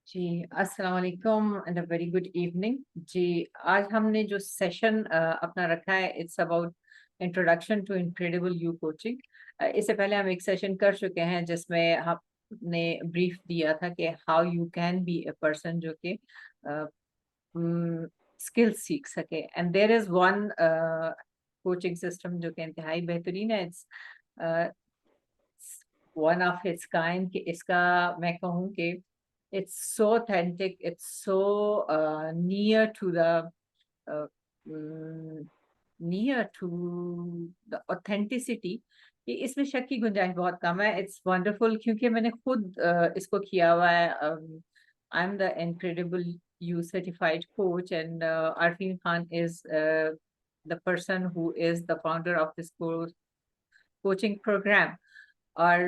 जी, अस्सलाम वालेकुम and a very good evening. जी, आज हमने जो सेशन अपना रखा है it's about introduction to Incredible You Coaching. इससे पहले हम एक सेशन कर चुके हैं जिसमें हमने ब्रीफ दिया था कि how you can be a person जो कि स्किल सीख सके and there is one coaching system जो कि इंतहाई बेहतरीन है। It's one of its kind कि इसका मैं कहूँ कि it's so authentic, it's so near to the uh, mm, near to the authenticity कि इसमें शक की गुंजाइश बहुत कम है। इट्स वंडरफुल क्योंकि मैंने खुद इसको किया हुआ है। I am the incredible you certified coach and Arfeen Khan is the person who is the founder of this coaching program. Or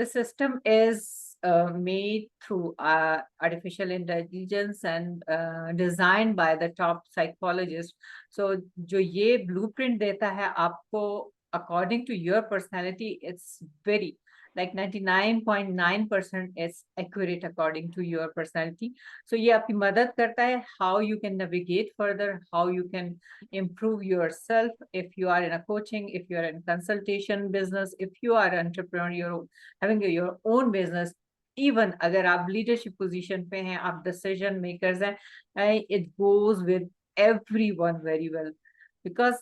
the system is made through artificial intelligence and designed by the top psychologist. So जो ये blueprint देता है आपको according to your personality, it's very like 99.9% is accurate according to your personality. So ये आपकी मदद करता है how you can navigate further, how you can improve yourself if you are in a coaching, if you are in consultation business, if you are an entrepreneur, you're having your own business. Even अगर आप leadership position पे हैं, आप decision makers हैं, it goes with everyone very well because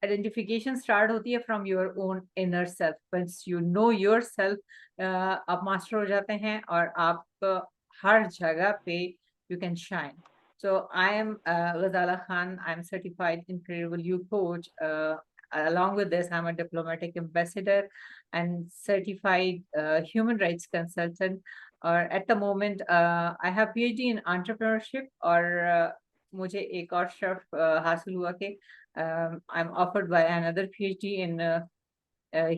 identification start होती है from your own inner self. Once you know yourself, आप master हो जाते हैं और आप हर जगह पे you can shine. So I am Ghazala Khan. I'm certified Incredible You coach. Along with this, I'm a diplomatic ambassador and certified human rights consultant. Or at the moment, I have PhD in entrepreneurship. और मुझे एक और शर्फ हासिल हुआ कि I'm offered by another PhD in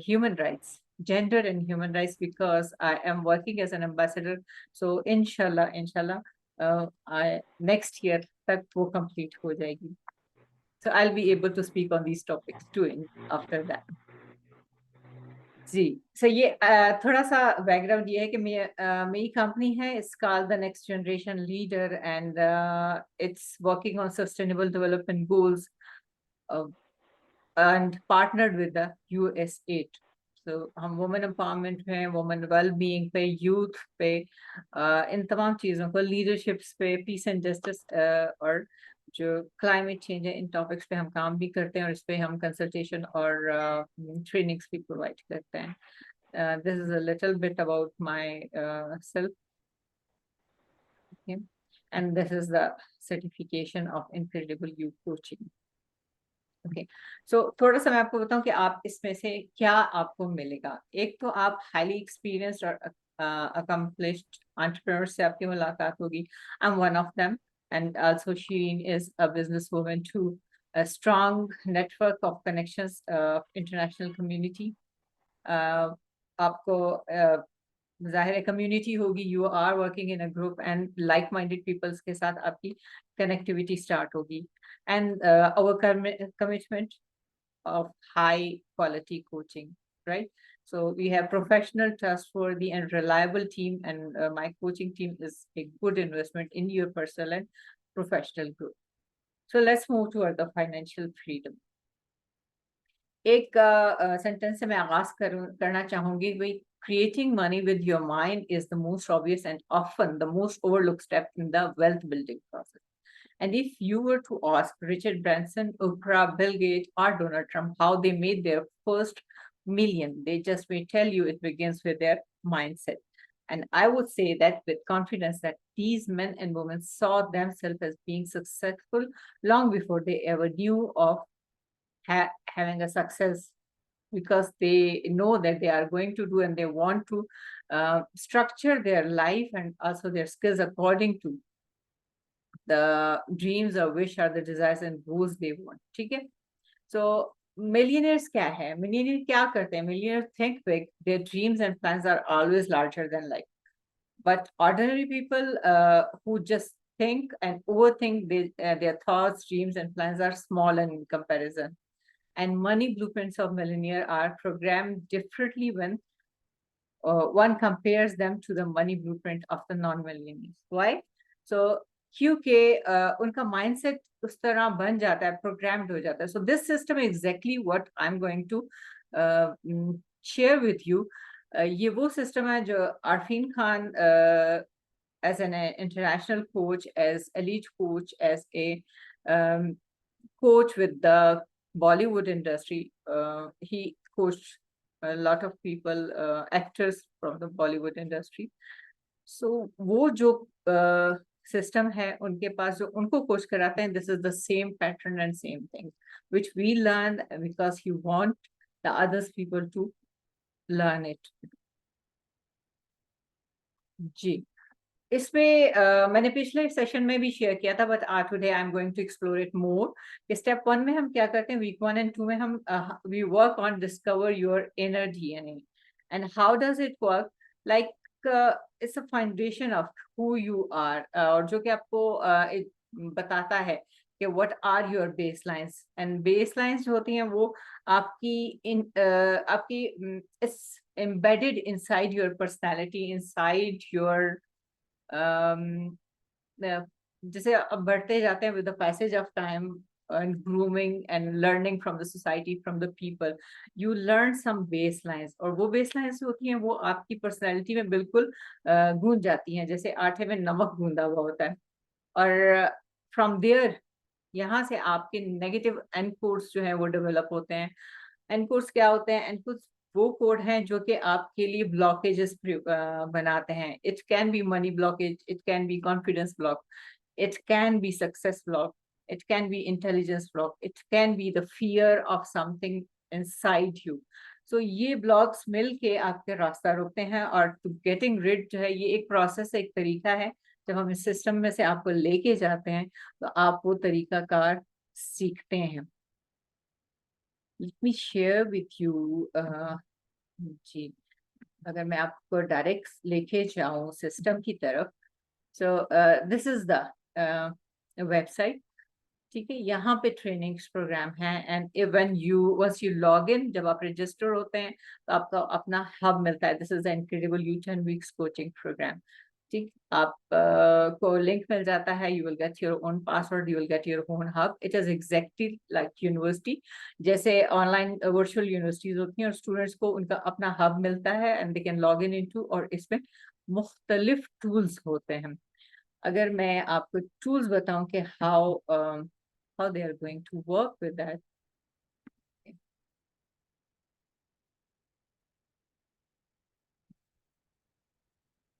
human rights, gender and human rights, because I am working as an ambassador. So inshallah, I next year तक वो complete हो जाएगी. So I'll be able to speak on these topics too after that. Ji, so ये थोड़ा सा background ये है कि मेरी कंपनी है, it's called the next generation leader and it's working on sustainable development goals and partnered with the US8. So हम women empowerment पे, वुमेन वेल बीइंग पे, यूथ पे, इन तमाम चीज़ों को, लीडरशिप्स पे, पीस एंड जस्टिस और जो क्लाइमेट चेंज है, इन टॉपिक्स पे हम काम भी करते हैं और इस पे हम कंसल्टेशन और ट्रेनिंग्स भी प्रोवाइड करते हैं. This is a little bit about myself. Okay. And this is the certification of Incredible You Coaching. Okay, so थोड़ा सा मैं आपको बताऊं कि आप इसमें से क्या आपको मिलेगा. एक तो आप हाईली एक्सपीरियंस्ड और अकम्प्लिश्ड एंटरप्रेन्योर से आपकी मुलाकात होगी. I am one of them and also she is a business woman too. a strong network of connections, international community. आपको जाहिर है कम्युनिटी होगी, you are working in a group and like minded peoples के साथ आपकी connectivity start होगी. And our commitment of high quality coaching, right? So we have professional, trustworthy, and reliable team, and my coaching team is a good investment in your personal and professional growth. So let's move toward the financial freedom. एक sentence से मैं आगाज करना चाहूंगी. भाई, creating money with your mind is the most obvious and often the most overlooked step in the wealth building process. And if you were to ask Richard Branson, Oprah, Bill Gates, or Donald Trump how they made their first million, they just may tell you it begins with their mindset. And I would say that with confidence that these men and women saw themselves as being successful long before they ever knew of having a success, because they know that they are going to do and they want to structure their life and also their skills according to the dreams or wish or the desires and goals they want. ठीक है. So millionaires क्या है? Millionaires क्या करते हैं? Millionaires think big. Their dreams and plans are always larger than life. But ordinary people who just think and overthink their thoughts, dreams, and plans are small in comparison. And money blueprints of millionaire are programmed differently when one compares them to the money blueprint of the non-millionaires. Why? So क्योंकि उनका mindset उस तरह बन जाता है, programmed हो जाता है. So this system is exactly what I'm going to share with you. ये वो system है जो Arfeen Khan as an international coach, as elite coach, as a coach with the Bollywood industry. He coached a lot of people, actors from the Bollywood industry. So वो जो system है उनके पास जो उनको coach कराते हैं, this is the same pattern and same thing which we learn because he want the others people to learn it. जी. इसमें मैंने पिछले सेशन में भी शेयर किया था, but today I am going to explore it more. Step 1 में हम क्या करते हैं, वीक 1 एंड 2 में हम we work on discover your inner DNA and how does it work. Like it's a foundation of who you are, और जो कि आपको बताता है कि what are your base lines. And base lines जो होती हैं वो आपकी it's embedded inside your personality, inside your जैसे अब बढ़ते जाते हैं with the passage of time and grooming and learning from the society, from the people, you learn some baselines, और वो baselines होती हैं वो आपकी personality में बिल्कुल गूंज जाती हैं, जैसे आटे में नमक गूंदा हुआ होता है. और from there यहाँ से आपके नेगेटिव एनकोड्स जो है वो डेवलप होते हैं. एनकोड्स क्या होते हैं? एनकोड्स वो कोड हैं जो कि आपके लिए ब्लॉकेजेस बनाते हैं. It can be money blockage, it can be confidence block, it can be success block, it can be intelligence block, it can be the fear of something inside you. So ये blocks मिल के आपके रास्ता रोकते हैं. और to getting rid जो है ये एक प्रोसेस, एक तरीका है. जब हम इस सिस्टम में से आपको लेके जाते हैं तो आप वो तरीकाकार सीखते हैं. Let me share with you. जी, अगर मैं आपको डायरेक्ट लेके जाऊं सिस्टम की तरफ, so this is the website. ठीक है, यहाँ पे ट्रेनिंग्स प्रोग्राम है. And when you once you log in, जब आप रजिस्टर होते हैं तो आपका अपना हब मिलता है. This is the incredible you 10 weeks coaching program. ठीक, आप को लिंक मिल जाता है. You will get your own password, you will get your own hub. It is exactly like university, जैसे ऑनलाइन वर्चुअल यूनिवर्सिटीज होती हैं, और स्टूडेंट्स को उनका अपना हब मिलता है and they can log in into. और इसमें मुख्तलिफ टूल्स होते हैं. अगर मैं आपको टूल्स बताऊं कि how they are going to work with that.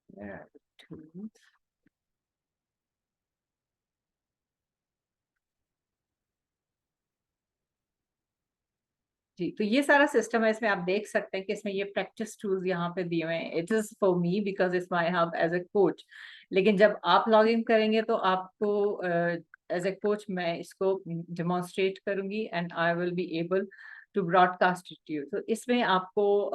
Where are the tools? जी, तो ये सारा सिस्टम है. इसमें आप देख सकते हैं कि इसमें ये प्रैक्टिस टूल्स यहाँ पे दिए हुए हैं. It is for me because it's my hub as a coach. लेकिन जब आप लॉग इन करेंगे तो आपको एज ए कोच मैं इसको डेमोन्स्ट्रेट करूंगी and I will be able to broadcast it you. तो इसमें आपको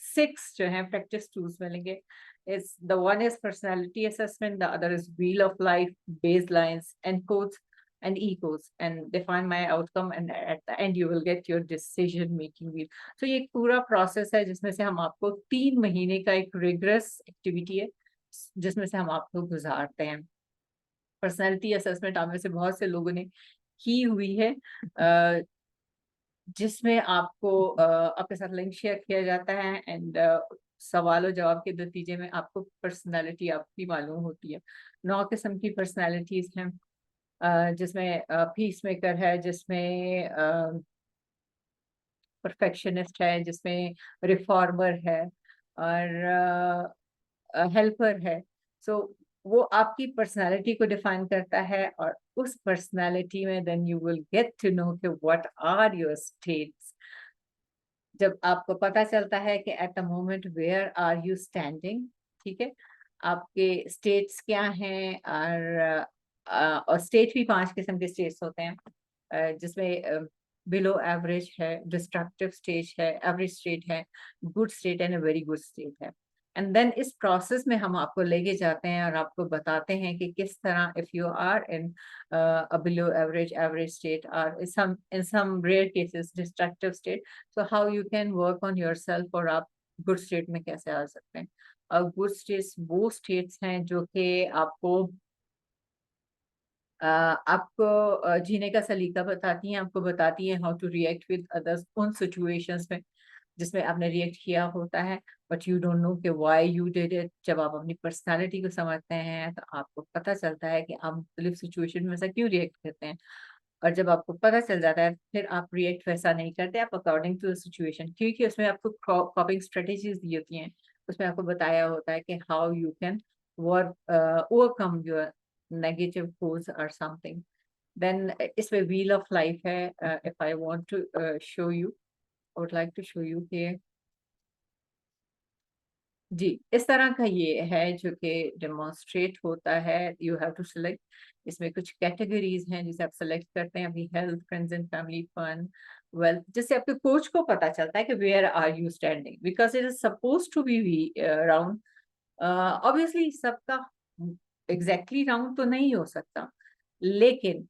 6 जो है प्रैक्टिस टूल्स मिलेंगे. It's the one is personality assessment, the other is wheel of life, base lines, encodes and equals, and define my outcome, and at the end you will get your decision making wheel. So ये एक पूरा process है जिसमें से हम आपको 3 महीने का एक रिग्रेस एक्टिविटी है जिसमें से हम आपको गुजारते हैं. पर्सनैलिटी असेसमेंट आप में से बहुत से लोगों ने की हुई है, जिसमें आपको आपके साथ लिंक शेयर किया जाता है एंड सवालों जवाब के नतीजे में आपको पर्सनैलिटी आपकी मालूम होती है. 9 किस्म की पर्सनैलिटीज हैं, जिसमें पीस मेकर है, जिसमें परफेक्शनिस्ट है, जिसमें रिफॉर्मर है, और हेल्पर है. सो वो आपकी पर्सनालिटी को डिफाइन करता है. और उस पर्सनालिटी में then you will get to know कि व्हाट आर योर स्टेट्स. जब आपको पता चलता है कि at the moment where are you standing, ठीक है, आपके स्टेट्स क्या हैं. और स्टेट भी 5 किस्म के स्टेट्स होते हैं, जिसमें बिलो एवरेज है, डिस्ट्रक्टिव स्टेज है, एवरेज स्टेट है, good state and very good state है. एंड देन इस प्रोसेस में हम आपको लेके जाते हैं और आपको बताते हैं कि किस तरह if you are in below average, average state, और in some rare cases destructive state, so how you can work on yourself, और आप गुड स्टेट में कैसे आ सकते हैं। और गुड स्टेट्स वो स्टेट्स हैं जो कि आपको जीने का सलीका बताती हैं, आपको बताती हैं how to react with others उन सिचुएशंस में जिसमें आपने रिएक्ट किया होता है, बट यू डोंट नो कि व्हाई यू डिड इट। जब आप अपनी पर्सनालिटी को समझते हैं तो आपको पता चलता है कि आप मुख्तलिफ सिचुएशन में ऐसा क्यों रिएक्ट करते हैं। और जब आपको पता चल जाता है फिर आप रिएक्ट वैसा नहीं करते, आप अकॉर्डिंग टू द सिचुएशन, क्योंकि उसमें आपको कॉपिंग स्ट्रेटेजीज दी होती हैं। उसमें आपको बताया होता है कि how you can work overcome your negative goals और समथिंग। देन इसमें व्हील ऑफ लाइफ है। If I want to show you, I would like to show you कि जी इस तरह का ये है जो कि डेमोन्स्ट्रेट होता है। यू हैव टू सिलेक्ट, इसमें कुछ कैटेगरीज हैं जिसे आप सेलेक्ट करते हैं, अभी health, friends and family, fun, wealth, जिससे आपके कोच को पता चलता है कि where are you standing, because it is suppose to be round. Obviously सबका एग्जैक्टली राउंड तो नहीं हो सकता, लेकिन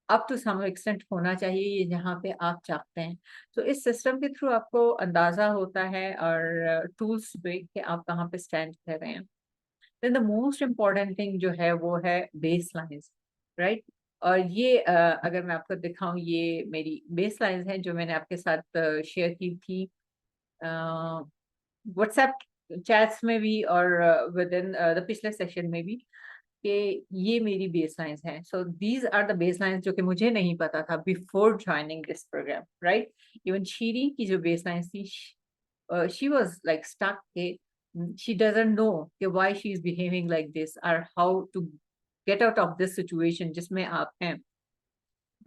अप टू सम एक्सटेंट होना चाहिए ये जहाँ पे आप चाहते हैं। तो इस सिस्टम के थ्रू आपको अंदाजा होता है और टूल्स पे कि आप कहाँ पे स्टैंड कर रहे हैं। Then the most important thing जो है वो है बेस लाइन्स, राइट। और ये अगर मैं आपको दिखाऊं, ये मेरी बेस लाइन्स हैं जो मैंने आपके साथ शेयर की थी व्हाट्सएप चैट्स में भी और विद इन द पिछले सेशन में भी, कि ये मेरी बेसलाइंस हैं। So these are the baselines जो कि मुझे नहीं पता था before joining this program, right. Even Sheeri की जो बेसलाइंस थी, शी वाज लाइक स्टक के शी डजंट नो कि why she is behaving like this और how to get out of this situation जिसमें आप हैं।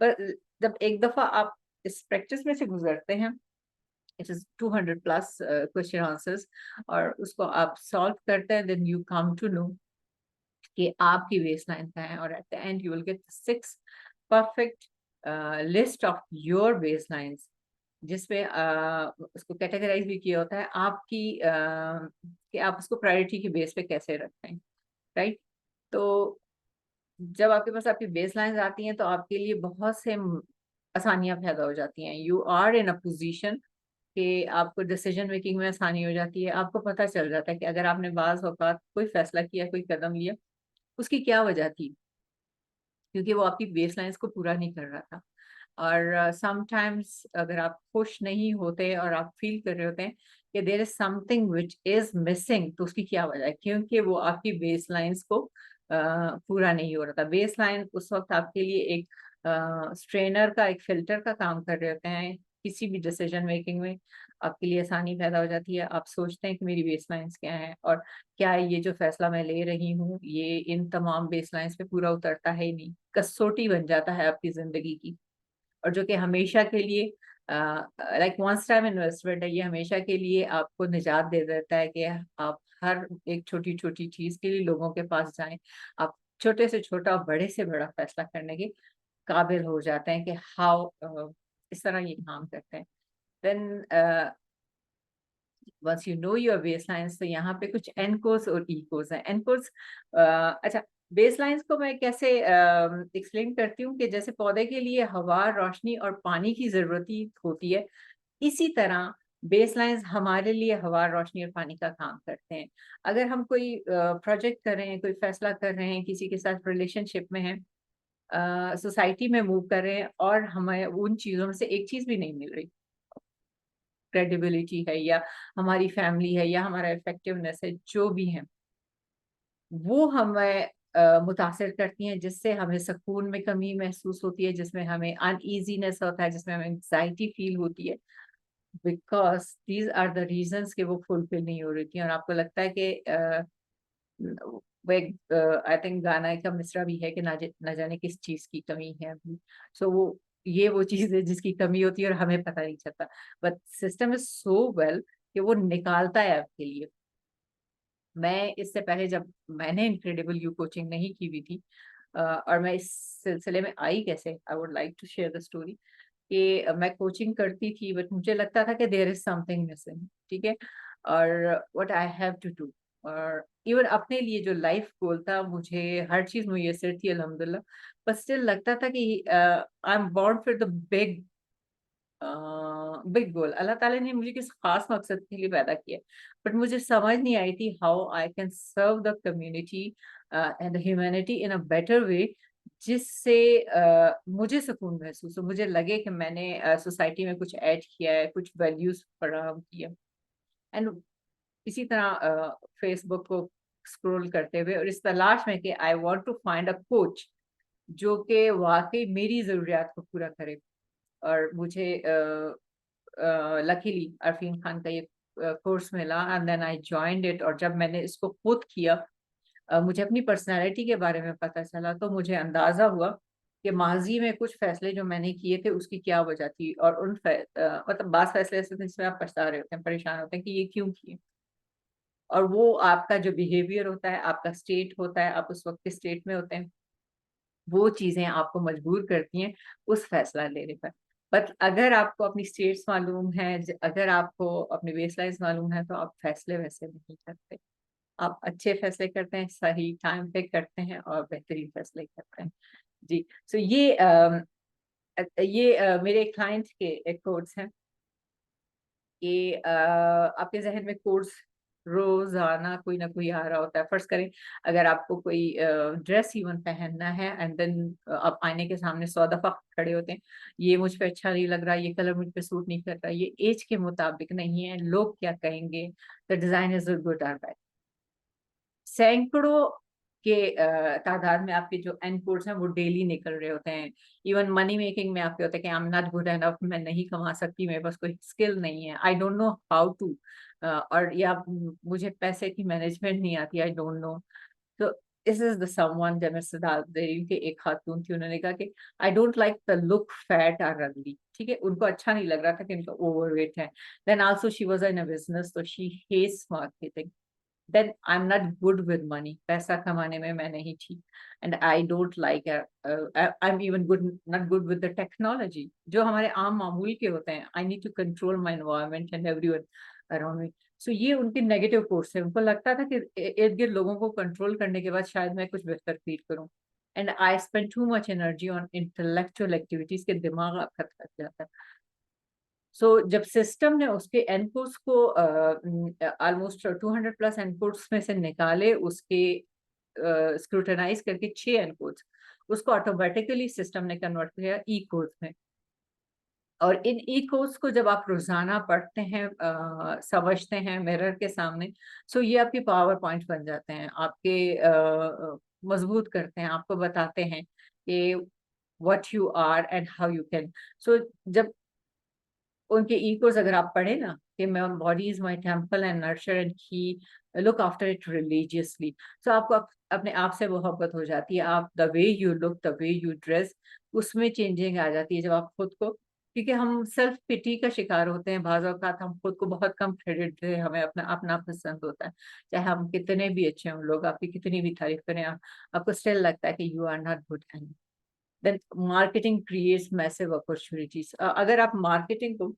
पर जब एक दफा आप इस प्रैक्टिस में से गुजरते हैं, it is 200 plus question answers, और उसको आप सॉल्व करते हैं, then you come to know कि आपकी बेसलाइन क्या है। और at the end you will get 6 perfect list of your baselines, जिसमें उसको कैटेगराइज भी किया होता है आपकी कि आप उसको प्रायोरिटी के बेस पे कैसे रखते हैं, राइट। तो जब आपके पास आपकी बेसलाइंस आती हैं तो आपके लिए बहुत से आसानियां पैदा हो जाती हैं। You are in a position कि आपको डिसीजन मेकिंग में आसानी हो जाती है। आपको पता चल जाता है कि अगर आपने बाज औकात कोई फैसला किया, कोई कदम लिया, उसकी क्या वजह थी, क्योंकि वो आपकी बेसलाइंस को पूरा नहीं कर रहा था। और समटाइम्स अगर आप खुश नहीं होते और आप फील कर रहे होते हैं कि there is something which is missing, तो उसकी क्या वजह है, क्योंकि वो आपकी बेसलाइंस को पूरा नहीं हो रहा था। बेसलाइन उस वक्त आपके लिए एक स्ट्रेनर का, एक फिल्टर का काम कर रहे होते हैं। किसी भी डिसीजन मेकिंग में आपके लिए आसानी पैदा हो जाती है। आप सोचते हैं कि मेरी बेसलाइंस क्या है, और क्या ये जो फैसला मैं ले रही हूँ ये इन तमाम बेसलाइंस पे पूरा उतरता है ही नहीं, कसौटी बन जाता है आपकी जिंदगी की। और जो कि हमेशा के लिए लाइक वंस टाइम इन्वेस्टमेंट है, ये हमेशा के लिए आपको निजात दे देता है कि आप हर एक छोटी छोटी चीज के लिए लोगों के पास जाएं। आप छोटे से छोटा, बड़े से बड़ा फैसला करने के काबिल हो जाते हैं कि हाउ इस तरह ये काम करते हैं। Then once you know your baselines, तो यहाँ पे कुछ एनकोर्स और इकोर्स हैं। एनकोर्स, अच्छा, बेसलाइंस को मैं कैसे एक्सप्लेन करती हूँ कि जैसे पौधे के लिए हवा, रोशनी और पानी की जरूरत होती है, इसी तरह बेसलाइंस हमारे लिए हवा, रोशनी और पानी का काम करते हैं। अगर हम कोई प्रोजेक्ट कर रहे हैं, कोई फैसला कर रहे हैं, किसी के साथ रिलेशनशिप में हैं, सोसाइटी में मूव कर रहे हैं, और हमें उन चीजों में से एक चीज भी नहीं मिल रही, क्रेडिबिलिटी है या हमारी फैमिली है या हमारा इफेक्टिवनेस है, जो भी है, वो हमें मुतासिर करती हैं, जिससे हमें सुकून में कमी महसूस होती है, जिसमें हमें अनईजीनेस होता है, जिसमें हमें एंग्जाइटी फील होती है, because these are the reasons कि वो फुलफिल नहीं हो रही थी। और आपको लगता है कि वो एक आई थिंक गाना का मिसरा भी है कि ना जाने किस चीज की कमी है अभी। सो वो चीज है जिसकी कमी होती है और हमें पता नहीं चलता, but system is so well कि वो निकालता है आपके लिए। मैं इससे पहले जब मैंने इनक्रेडिबल यू कोचिंग नहीं की हुई थी, और मैं इस सिलसिले में आई कैसे, I would like to share the story, कि मैं कोचिंग करती थी बट मुझे लगता था कि देयर इज समथिंग मिसिंग, ठीक है, और what I have to do. और इवन अपने लिए जो लाइफ गोल था, मुझे हर चीज मुयसर थी अल्हम्दुलिल्लाह, पर स्टिल लगता था कि I am born for the big big goal, अल्लाह ताला ने मुझे किस खास मकसद के लिए पैदा किया, बट मुझे समझ नहीं आई थी how I can serve the community and humanity in a better way, जिससे मुझे सुकून महसूस हो, मुझे लगे कि मैंने सोसाइटी में कुछ ऐड किया है, कुछ वैल्यूज फराहम किया। एंड इसी तरह फेसबुक को स्क्रॉल करते हुए और इस तलाश में कि I want to find a coach जो कि वाकई मेरी ज़रूरियात को पूरा करे। और मुझे लकीली अरफीन खान का ये कोर्स मिला and then I joined it. और जब मैंने इसको खुद किया, मुझे अपनी पर्सनैलिटी के बारे में पता चला, तो मुझे अंदाज़ा हुआ कि माज़ी में कुछ फ़ैसले जो मैंने किए थे उसकी क्या वजह थी, और मतलब बाज़ फ़ैसले ऐसे थे जिसमें आप पछता रहे होते हैं, परेशान होते हैं कि ये क्यों किए। और वो आपका जो बिहेवियर होता है, आपका स्टेट होता है, आप उस वक़्त के स्टेट में होते हैं, वो चीज़ें आपको मजबूर करती हैं उस फैसला लेने पर। बट अगर आपको अपनी स्टेट्स मालूम है, अगर आपको अपनी बेसलाइन्स मालूम है, तो आप फैसले वैसे नहीं करते। आप अच्छे फैसले करते हैं, सही टाइम पे करते हैं और बेहतरीन फैसले करते हैं। जी, सो ये मेरे क्लाइंट के एक कोट्स हैं कि आपके ज़हन में कोर्स रोज़ाना कोई ना कोई आ रहा होता है। फ़र्ज़ करें, अगर आपको कोई ड्रेस इवन पहनना है एंड देन आप आईने के सामने 100 दफ़ा खड़े होते हैं, ये मुझ पे अच्छा नहीं लग रहा, ये कलर मुझ पे सूट नहीं कर रहा, ये ऐज के मुताबिक नहीं है, लोग क्या कहेंगे, द डिज़ाइन इज़ गुड और बैड। सैकड़ों के तादाद में आपके जो एनकोड्स हैं वो डेली निकल रहे होते हैं। इवन मनी मेकिंग में आपके होता है कि I am not good enough, मैं नहीं कमा सकती, मेरे पास कोई स्किल नहीं है, I don't know how to, और या मुझे पैसे की मैनेजमेंट नहीं आती, आई डोंट नो। तो दिस इज द समवन, जब मैं सदात दे रही हूँ कि एक खातून थी, उन्होंने कहा कि आई don't like the look fat और रगली। ठीक है, उनको अच्छा नहीं लग रहा था कि उनका ओवरवेट है। Then also she was in a business, तो she hates marketing. Then I am not good with money, पैसा कमाने में मैं नहीं ठीक। And I don't like, I am even good not good with the technology, जो हमारे आम मामूल के होते हैं। I need to control my environment and everyone around me. So ये उनके नेगेटिव कोर्स है। उनको लगता था कि इर्द गिर्द लोगों को कंट्रोल करने के बाद शायद मैं कुछ बेहतर फील करूं। And I spend too much energy on intellectual activities के दिमाग आपका थक जाता है। सो जब सिस्टम ने उसके इनपुट्स को ऑलमोस्ट 200 प्लस इनपुट्स में से निकाले, उसके स्क्रूटनाइज करके 6 इनपुट्स, उसको ऑटोमेटिकली सिस्टम ने कन्वर्ट किया ई कोड्स में। और इन ई कोड्स को जब आप रोजाना पढ़ते हैं, समझते हैं मिरर के सामने, सो ये आपके पावर पॉइंट बन जाते हैं, आपके मजबूत करते हैं, आपको बताते हैं कि what you are and how you can. So जब उनके ईगोज़ अगर आप पढ़े ना कि मैं body is my temple and nurture and he look after it religiously, so आपको अपने आप से मोहब्बत हो जाती है। आप the way you look, the way you dress, उसमें चेंजिंग आ जाती है जब आप खुद को, क्योंकि हम सेल्फ पिटी का शिकार होते हैं। बाज़ औक़ात हम खुद को बहुत कम क्रेडिट दें, हमें अपना अपना पसंद होता है। चाहे हम कितने भी अच्छे हों, लोग आपकी कितनी भी तारीफ़ करें, आपको स्टिल लगता है कि you are not good enough. Then marketing creates massive opportunities. अगर आप मार्केटिंग को,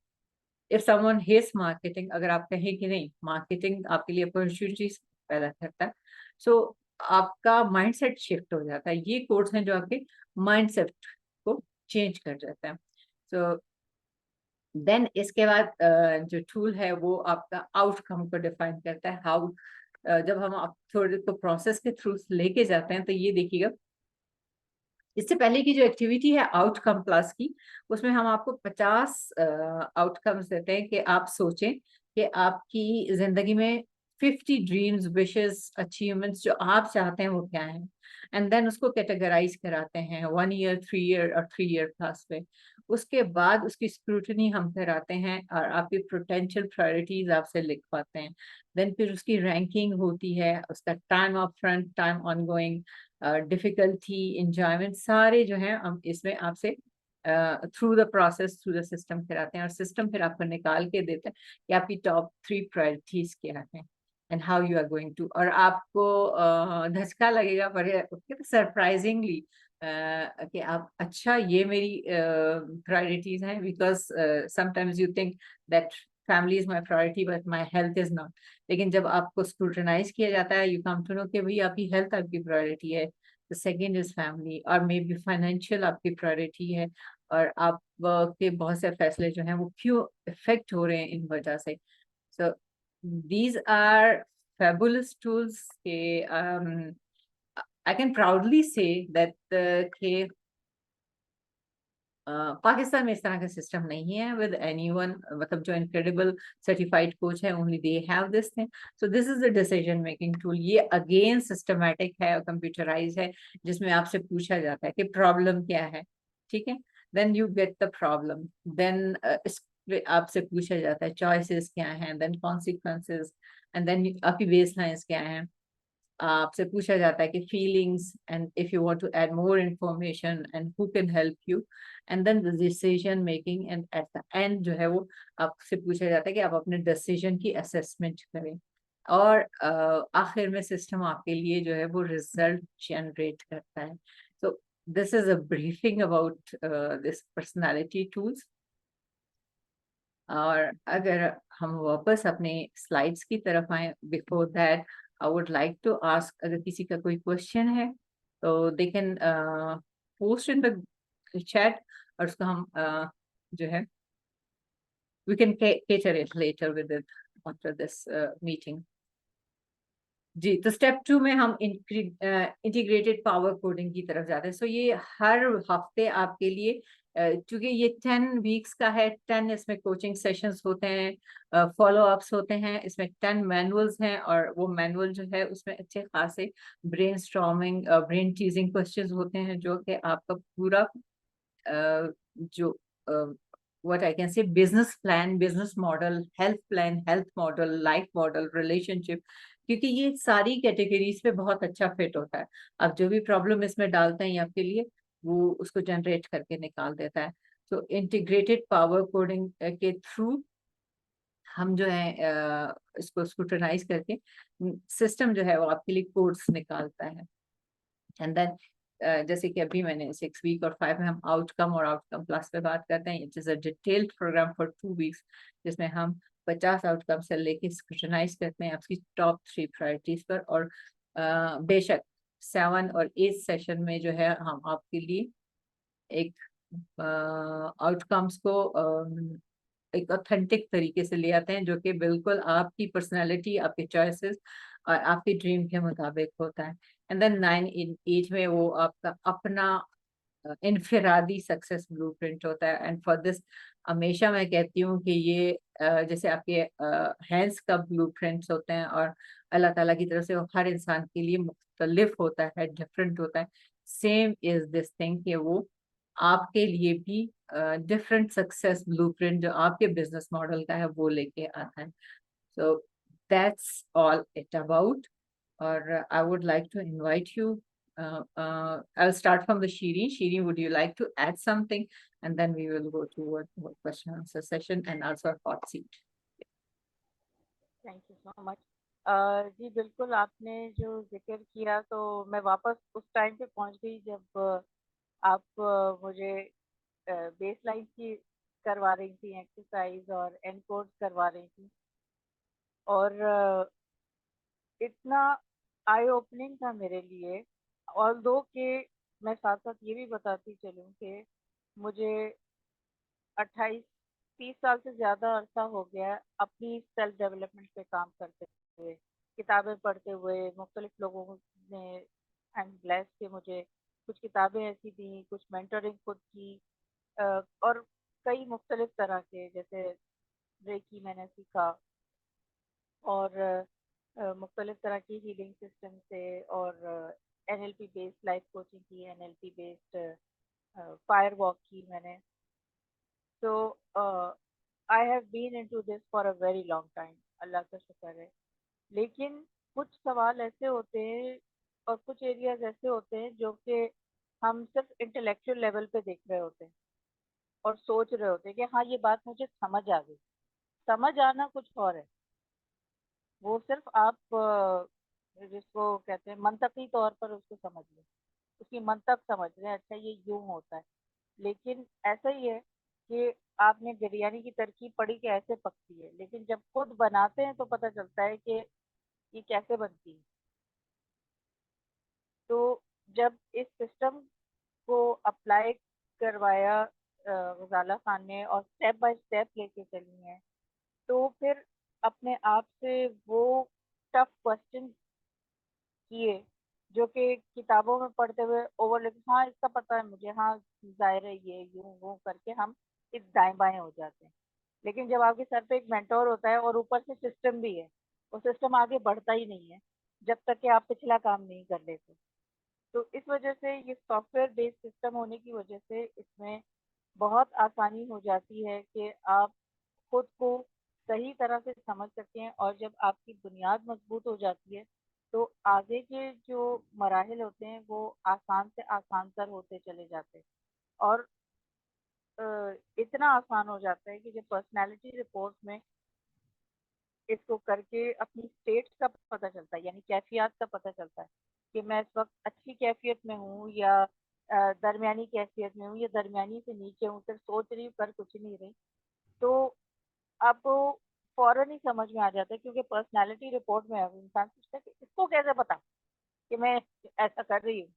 इफ समवन हेट्स मार्केटिंग, अगर आप कहें कि नहीं, मार्केटिंग आपके लिए अपॉर्चुनिटीज पैदा करता है, सो आपका माइंडसेट शिफ्ट हो जाता है। ये कोर्स हैं जो आपके माइंडसेट को चेंज कर जाता है। सो देन इसके बाद जो टूल है वो आपका आउटकम को डिफाइन करता है। हाउ, जब हम आप थोड़े को प्रोसेस के थ्रू लेके जाते हैं, तो ये देखिएगा, इससे पहले की जो एक्टिविटी है आउटकम क्लास की, उसमें हम आपको 50 आउटकम्स देते हैं कि आप सोचें कि आपकी जिंदगी में 50 ड्रीम्स, विशेस, अचीवमेंट्स जो आप चाहते हैं वो क्या हैं। एंड देन उसको कैटेगराइज कराते हैं 1 ईयर, 3 ईयर और 3 ईयर क्लास पे। उसके बाद उसकी स्क्रूटनी हम कराते हैं और आपकी पोटेंशियल प्रायोरिटीज आपसे लिखवाते हैं। देन फिर उसकी रैंकिंग होती है, उसका time up front, time on going, difficulty, enjoyment, सारे जो हैं हम इसमें आपसे through the process, through the system कराते हैं। और सिस्टम फिर आपको निकाल के देता है कि आपकी टॉप 3 प्रायोरिटीज क्या हैं and how you are going to. और आपको धचका लगेगा, पर सरप्राइजिंगली कि आप, अच्छा ये मेरी प्रायोरिटीज हैं, because sometimes you think that family is my priority but my health is not. लेकिन जब आपको स्क्रूटनाइज किया जाता है, यू कम टू नो कि भाई आपकी हेल्थ आपकी प्रायोरिटी है, द सेकंड इज फैमिली, और मे बी फाइनेंशियल आपकी प्रायोरिटी है, और आप के बहुत से फैसले जो हैं वो क्यों इफेक्ट हो रहे हैं इन वजह से. So these are fabulous tools के I can proudly say that के पाकिस्तान में इस तरह का सिस्टम नहीं है विद एनीवन, मतलब जो इनक्रेडिबल सर्टिफाइड कोच है only they have this thing. So this is the decision making tool. ये अगेन सिस्टमेटिक है, कंप्यूटराइज है, जिसमें आपसे पूछा जाता है कि प्रॉब्लम क्या है. ठीक है, then you get the problem, then आपसे पूछा जाता है चॉइसेस क्या हैं, देन कॉन्सिक्वेंसेस, एंड देन आपकी बेसलाइंस क्या है. आपसे पूछा जाता है कि feelings, and if you want to add more information and who can help you, and then the decision making, and at the end जो है वो आपसे पूछा जाता है कि आप अपने डिसीजन की असेसमेंट करें. और आखिर में सिस्टम आपके लिए जो है वो रिजल्ट जनरेट करता है. So this is a briefing about this personality tools. और अगर हम वापस अपने स्लाइड्स की तरफ आए, before that I would like to ask, अगर किसी का कोई क्वेश्चन है तो they can post in the chat, और उसको हम जो है we can cater it later with it after this meeting. जी, तो स्टेप 2 में हम इंटीग्रेटेड पावर कोडिंग की तरफ जाते हैं. सो ये हर हफ्ते आपके लिए, क्योंकि ये 10 वीक्स का है, 10 इसमें कोचिंग सेशंस होते हैं, फॉलो अप्स होते हैं, इसमें 10 मैनुअल्स हैं, और वो मैनुअल जो है उसमें अच्छे खासे brain storming, brain teasing questions होते हैं, जो कि आपका पूरा जो what I can say business plan, business model, health plan, health model, life model, relationship, क्योंकि ये सारी कैटेगरीज पे बहुत अच्छा फिट होता है. आप जो भी प्रॉब्लम इसमें डालते हैं आपके लिए, वो उसको जनरेट करके निकाल देता है. तो इंटीग्रेटेड पावर कोडिंग के थ्रू हम जो है इसको स्क्रूटनाइज करके सिस्टम जो है वो आपके लिए कोड्स निकालता है. एंड देन जैसे कि अभी मैंने 6 वीक और 5 में हम आउटकम और आउटकम प्लस पे बात करते हैं. It is a detailed program for 2 weeks, जिसमें हम 50 आउटकम से लेके स्क्रूटनाइज करते हैं आपकी टॉप 3 प्रायोरिटीज पर. और बेशक 7 और 8 सेशन में जो है हम आपके लिए एक आउटकम्स को एक ऑथेंटिक तरीके से ले आते हैं, जो कि बिल्कुल आपकी पर्सनालिटी, आपके चॉइसेस और आपकी ड्रीम के मुताबिक होता है. एंड देन 9 इन 8 में वो आपका अपना इनफिरादी सक्सेस ब्लूप्रिंट होता है. एंड फॉर दिस हमेशा मैं कहती हूँ कि ये जैसे आपके हैंड्स का ब्लूप्रिंट्स होते हैं, और अल्लाह ताला की तरफ से वो हर इंसान के लिए मुख्तलिफ होता है, डिफरेंट होता है. सेम इज दिस थिंग कि वो आपके लिए भी डिफरेंट सक्सेस ब्लूप्रिंट जो आपके बिजनेस मॉडल का है वो लेके आता है. So that's all it about. और I would like to invite you. I'll start from the Shireen. Shireen, would you like to add something? And then we will go toward the question and answer session and also a hot seat. Thank you so much. जी बिल्कुल, आपने जो जिक्र किया तो मैं वापस उस टाइम पे पहुंच गई जब आप मुझे बेस लाइन की करवा रही थी एक्सरसाइज और एनकोड करवा रही थी. और इतना आई ओपनिंग था मेरे लिए. ऑल्दो के मैं साथ साथ ये भी बताती चलूँ कि मुझे 28-30 साल से ज़्यादा अरसा हो गया है अपनी सेल्फ डेवलपमेंट पे काम करते हुए, किताबें पढ़ते हुए. मुख्तलिफ लोगों ने आई एम ब्लेस्ड कि मुझे कुछ किताबें ऐसी दी, कुछ मेंटरिंग खुद की, और कई मुख्तलिफ तरह के, जैसे रेकी मैंने सीखा, और मुख्तलिफ तरह की हीलिंग सिस्टम से, और एनएलपी बेस्ड लाइफ कोचिंग की, एनएलपी बेस्ड फायर वॉक की मैंने. तो I have been into this for a very long time, अल्लाह का शुक्र है. लेकिन कुछ सवाल ऐसे होते हैं और कुछ एरियाज ऐसे होते हैं जो कि हम सिर्फ इंटेलेक्चुअल लेवल पे देख रहे होते हैं और सोच रहे होते हैं कि हाँ ये बात मुझे समझ आ गई. समझ आना कुछ और है. वो सिर्फ आप जिसको कहते हैं मंतकी तौर पर उसको समझ लें, उसकी मंतक समझ लें, अच्छा ये यूं होता है. लेकिन ऐसा ही है कि आपने बिरयानी की तरकीब पढ़ी कि ऐसे पकती है, लेकिन जब खुद बनाते हैं तो पता चलता है कि ये कैसे बनती है. तो जब इस सिस्टम को अप्लाई करवाया गजाला खान ने और स्टेप बाय स्टेप लेके चली हैं, तो फिर अपने आप से वो टफ क्वेश्चन किए जो कि किताबों में पढ़ते हुए ओवरलुक, हाँ इसका पता है मुझे, हाँ जाहिर है ये यूं वो करके हम इस दाएं बाएं हो जाते हैं। लेकिन जब आपके सर पे एक मेंटोर होता है और ऊपर से सिस्टम भी है, वो सिस्टम आगे बढ़ता ही नहीं है जब तक कि आप पिछला काम नहीं कर लेते। तो इस वजह से ये सॉफ्टवेयर बेस्ड सिस्टम होने की वजह से इसमें बहुत आसानी हो जाती है कि आप खुद को सही तरह से समझ सकते हैं, और जब आपकी बुनियाद मजबूत हो जाती है तो आगे के जो मराहिल होते हैं वो आसान से आसान तर होते चले जाते हैं। और इतना आसान हो जाता है कि जब पर्सनालिटी रिपोर्ट में इसको करके अपनी स्टेट का पता चलता है, यानी कैफियत का पता चलता है कि मैं इस वक्त अच्छी कैफियत में हूँ या दरमियानी कैफियत में हूँ या दरमियानी से नीचे हूँ, सिर्फ सोच रही हूँ कर कुछ नहीं रही। तो आपको फौरन ही समझ में आ जाता है, क्योंकि पर्सनालिटी रिपोर्ट में अब इंसान पूछता है कि इसको कैसे पता कि मैं ऐसा कर रही हूँ।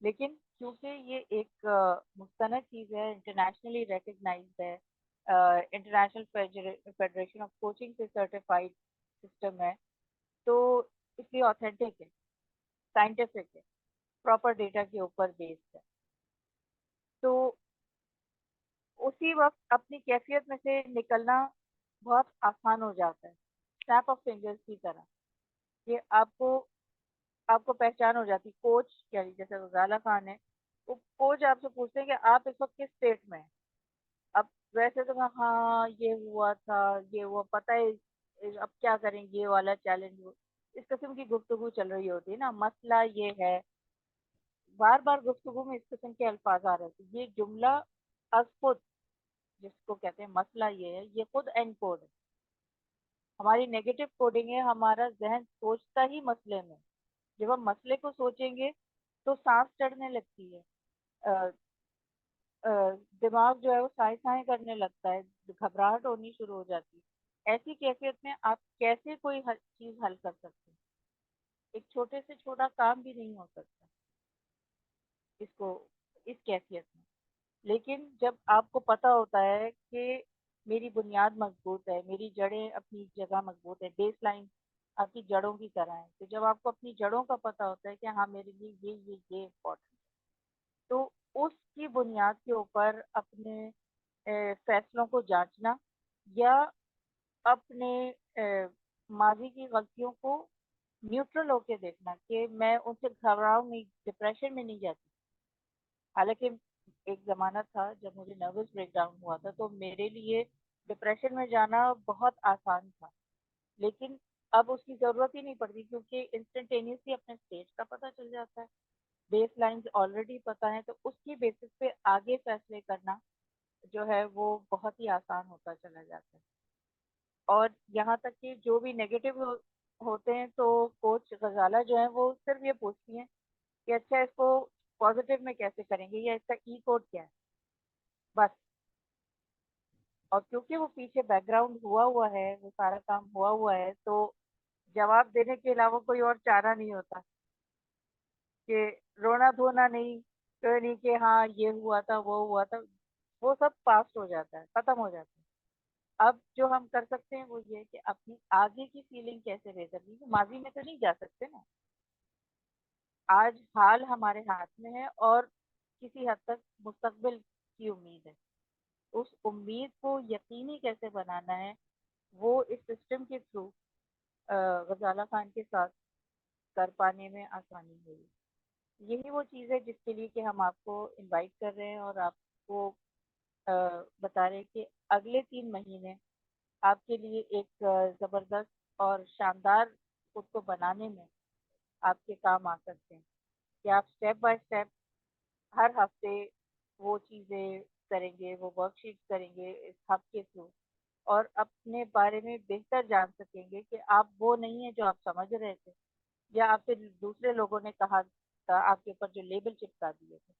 लेकिन क्योंकि ये एक मुस्तनद चीज़ है, इंटरनेशनली रिकग्नाइज्ड है, इंटरनेशनल फेडरेशन ऑफ कोचिंग से सर्टिफाइड सिस्टम है, तो इसलिए ऑथेंटिक है, साइंटिफिक है, प्रॉपर डेटा के ऊपर बेस्ड है। तो उसी वक्त अपनी कैफियत में से निकलना बहुत आसान हो जाता है, स्नैप ऑफ फिंगर्स की तरह। ये आपको आपको पहचान हो जाती। कोच यानी जैसे गजाला खान है, वो कोच आपसे पूछते हैं कि आप इस वक्त किस स्टेट में हैं। अब वैसे तो हाँ ये हुआ था, ये हुआ, पता है अब क्या करें, ये वाला चैलेंज हो, इस किस्म की गुफ्तगू चल रही होती है ना, मसला ये है, बार बार गुफ्तगू में इस किस्म के अल्फाज आ रहे थे। ये जुमला अज खुद, जिसको कहते हैं मसला ये है, ये खुद एनकोड है, हमारी नेगेटिव कोडिंग है। हमारा जहन सोचता ही मसले में, जब हम मसले को सोचेंगे तो सांस चढ़ने लगती है, अ, अ, दिमाग जो है वो साए साए करने लगता है, घबराहट होनी शुरू हो जाती है। ऐसी कैफियत में आप कैसे कोई चीज हल कर सकते हैं? एक छोटे से छोटा काम भी नहीं हो सकता इसको, इस कैफियत में। लेकिन जब आपको पता होता है कि मेरी बुनियाद मजबूत है, मेरी जड़ें अपनी जगह मजबूत है, बेस लाइन आपकी जड़ों की तरह है, तो जब आपको अपनी जड़ों का पता होता है कि हाँ मेरे लिए ये इम्पोर्टेंट, तो उसकी बुनियाद के ऊपर अपने फैसलों को जांचना या अपने माजी की गलतियों को न्यूट्रल होके देखना कि मैं उनसे घबराऊं नहीं, डिप्रेशन में नहीं जाती। हालांकि एक जमाना था जब मुझे नर्वस ब्रेकडाउन हुआ था, तो मेरे लिए डिप्रेशन में जाना बहुत आसान था, लेकिन अब उसकी जरूरत ही नहीं पड़ती, क्योंकि इंस्टेंटेनियसली अपने स्टेज का पता चल जाता है, बेस लाइन्स ऑलरेडी पता है, तो उसकी बेसिस पे आगे फैसले करना जो है वो बहुत ही आसान होता चला जाता है। और यहाँ तक कि जो भी नेगेटिव होते हैं, तो कोच गजाला जो है वो सिर्फ ये पूछती हैं कि अच्छा इसको पॉजिटिव में कैसे करेंगे या इसका ई कोड क्या है, बस। और क्योंकि वो पीछे बैकग्राउंड हुआ हुआ है, वो सारा काम हुआ हुआ है, तो जवाब देने के अलावा कोई और चारा नहीं होता कि रोना धोना नहीं, तो नहीं कि हाँ ये हुआ था वो हुआ था, वो सब पास्ट हो जाता है, खत्म हो जाता है। अब जो हम कर सकते हैं वो ये है कि अपनी आगे की फीलिंग कैसे बेहतर की, माजी में तो नहीं जा सकते ना, आज हाल हमारे हाथ में है और किसी हद तक मुस्तकबिल की उम्मीद है। उस उम्मीद को यकीनी कैसे बनाना है, वो इस सिस्टम के थ्रू गजाला खान के साथ कर पाने में आसानी हुई। यही वो चीज़ है जिसके लिए कि हम आपको इनवाइट कर रहे हैं और आपको अ, बता रहे हैं कि अगले 3 महीने आपके लिए एक ज़बरदस्त और शानदार खुद को बनाने में आपके काम आ सकते हैं, कि आप स्टेप बाय स्टेप हर हफ्ते वो चीज़ें करेंगे, वो वर्कशीट्स करेंगे इस हब के थ्रू, और अपने बारे में बेहतर जान सकेंगे कि आप वो नहीं है जो आप समझ रहे थे, या आपसे दूसरे लोगों ने कहा था, आपके ऊपर जो लेबल चिपका दिए थे।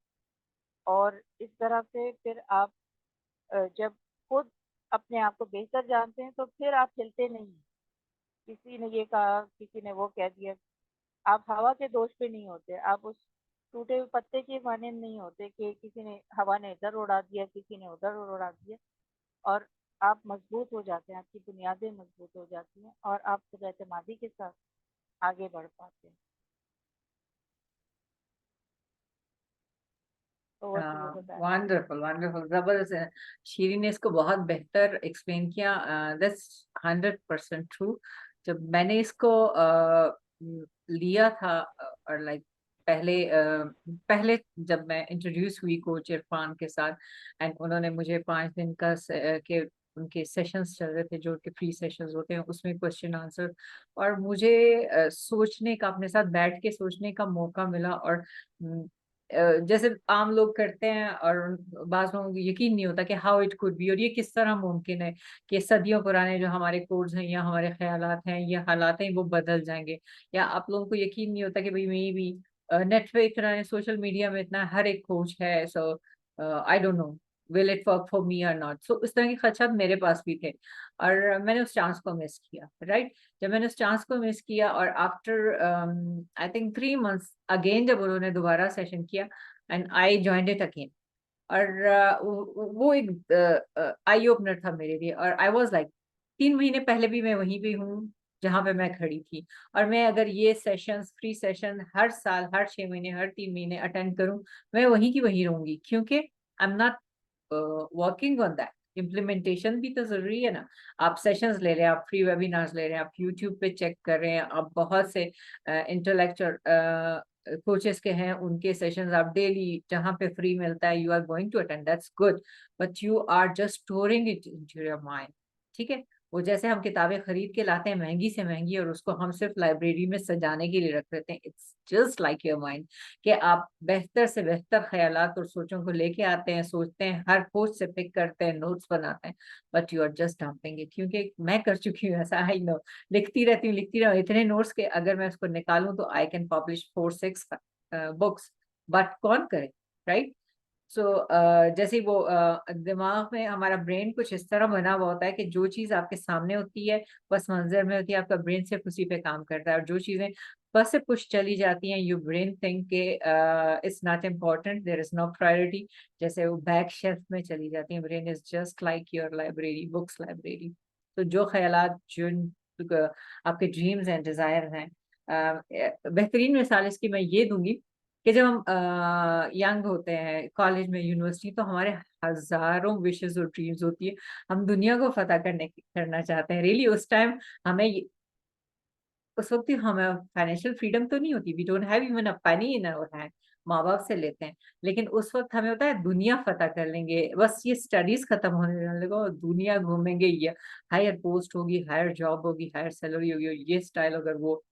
और इस तरह से फिर आप जब खुद अपने आप को बेहतर जानते हैं, तो फिर आप हिलते नहीं हैं। किसी ने ये कहा, किसी ने वो कह दिया, आप हवा के दोष पे नहीं होते, आप उस टूटे हुए पत्ते के माने नहीं होते कि किसी ने हवा ने इधर उड़ा दिया, किसी ने उधर उड़ा दिया, और आप मजबूत हो जाते हैं, आपकी बुनियादें मजबूत हो जाती हैं और आप खुद एतमादी के साथ आगे बढ़ पाते हैं। ओवर टू यू बताएं। वंडरफुल वंडरफुल, जबरदस्त है। शीरी ने इसको बहुत बेहतर एक्सप्लेन किया। That's 100% true. जब मैंने इसको लिया था, और लाइक पहले जब मैं इंट्रोड्यूस हुई कोच इरफान के साथ, एंड उन्होंने मुझे 5 दिन का के उनके सेशंस चल रहे थे जो कि फ्री सेशंस होते हैं, उसमें क्वेश्चन आंसर, और मुझे सोचने का, अपने साथ बैठ के सोचने का मौका मिला। और जैसे आम लोग करते हैं, और बाज लोगों को यकीन नहीं होता कि हाउ इट कुड बी, और ये किस तरह मुमकिन है कि सदियों पुराने जो हमारे कोड्स हैं या हमारे ख्यालात हैं या हालात हैं वो बदल जाएंगे। या आप लोगों को यकीन नहीं होता कि भाई मे भी नेट पे इतना, सोशल मीडिया में इतना हर एक कोच है, so I don't know will it work for me और नॉट। सो इस तरह के खदशात मेरे पास भी थे, और मैंने उस चांस को मिस किया, राइट। जब मैंने उस चांस को मिस किया, और after I think 3 months again, जब उन्होंने दोबारा सेशन किया, and I joined it again. और वो एक आई ओपनर था मेरे लिए। और आई वाज लाइक, 3 महीने पहले भी मैं वहीं पे हूँ जहां पे मैं खड़ी थी, और मैं अगर ये सेशंस, फ्री सेशन हर साल, हर 6 महीने, हर 3 महीने अटेंड करूं, मैं वहीं की वहीं रहूंगी, क्योंकि आई am not working on that. Implementation भी तो जरूरी है ना। आप सेशंस ले रहे हैं, आप फ्री वेबिनार्स ले रहे हैं, आप यूट्यूब पे चेक कर रहे हैं, आप बहुत से इंटेलेक्चुअल कोचेस के हैं, उनके सेशंस आप डेली जहां पे फ्री मिलता है, you are going to attend, that's good, but you are just storing it into your mind. ठीक है। वो जैसे हम किताबें खरीद के लाते हैं महंगी से महंगी, और उसको हम सिर्फ लाइब्रेरी में सजाने के लिए रख देते हैं, it's just like your mind, कि आप बेहतर से बेहतर ख्यालात और सोचों को लेके आते हैं, सोचते हैं, हर पोस्ट से पिक करते हैं, नोट्स बनाते हैं, but you are just dumping it. क्योंकि मैं कर चुकी हूँ ऐसा, आई नो। लिखती रहती हूँ, लिखती रहूँ, इतने नोट्स के अगर मैं उसको निकालूं तो I can publish 4-6 books, but कौन करे, राइट। सो जैसे ही वो दिमाग में, हमारा ब्रेन कुछ इस तरह बना हुआ होता है कि जो चीज आपके सामने होती है, बस मंजर में होती है, आपका ब्रेन सिर्फ उसी पे काम करता है, और जो चीजें बस से कुछ चली जाती हैं, यू ब्रेन थिंक के it's not important, there is no priority, जैसे वो बैक शेल्फ में चली जाती हैं। Brain is just like your library, books library. तो जो ख्यालात, जो आपके ड्रीम्स एंड डिजायर हैं, बेहतरीन मिसाल इसकी मैं ये दूंगी कि जब हम यंग होते हैं, कॉलेज में, यूनिवर्सिटी, तो हमारे हजारों विशेस और ड्रीम्स होती है। हम दुनिया को फतह करना चाहते हैं, रियली। उस टाइम हमें उस वक्त हमें फाइनेंशियल फ्रीडम तो नहीं होती, we don't have even a penny in our hand, माँ बाप से लेते हैं। लेकिन उस वक्त हमें होता है दुनिया फतह कर लेंगे, बस ये स्टडीज खत्म होने लगेगा और दुनिया घूमेंगे, ये हायर पोस्ट होगी, हायर जॉब होगी, हायर सैलरी होगी, और ये स्टाइल अगर वो।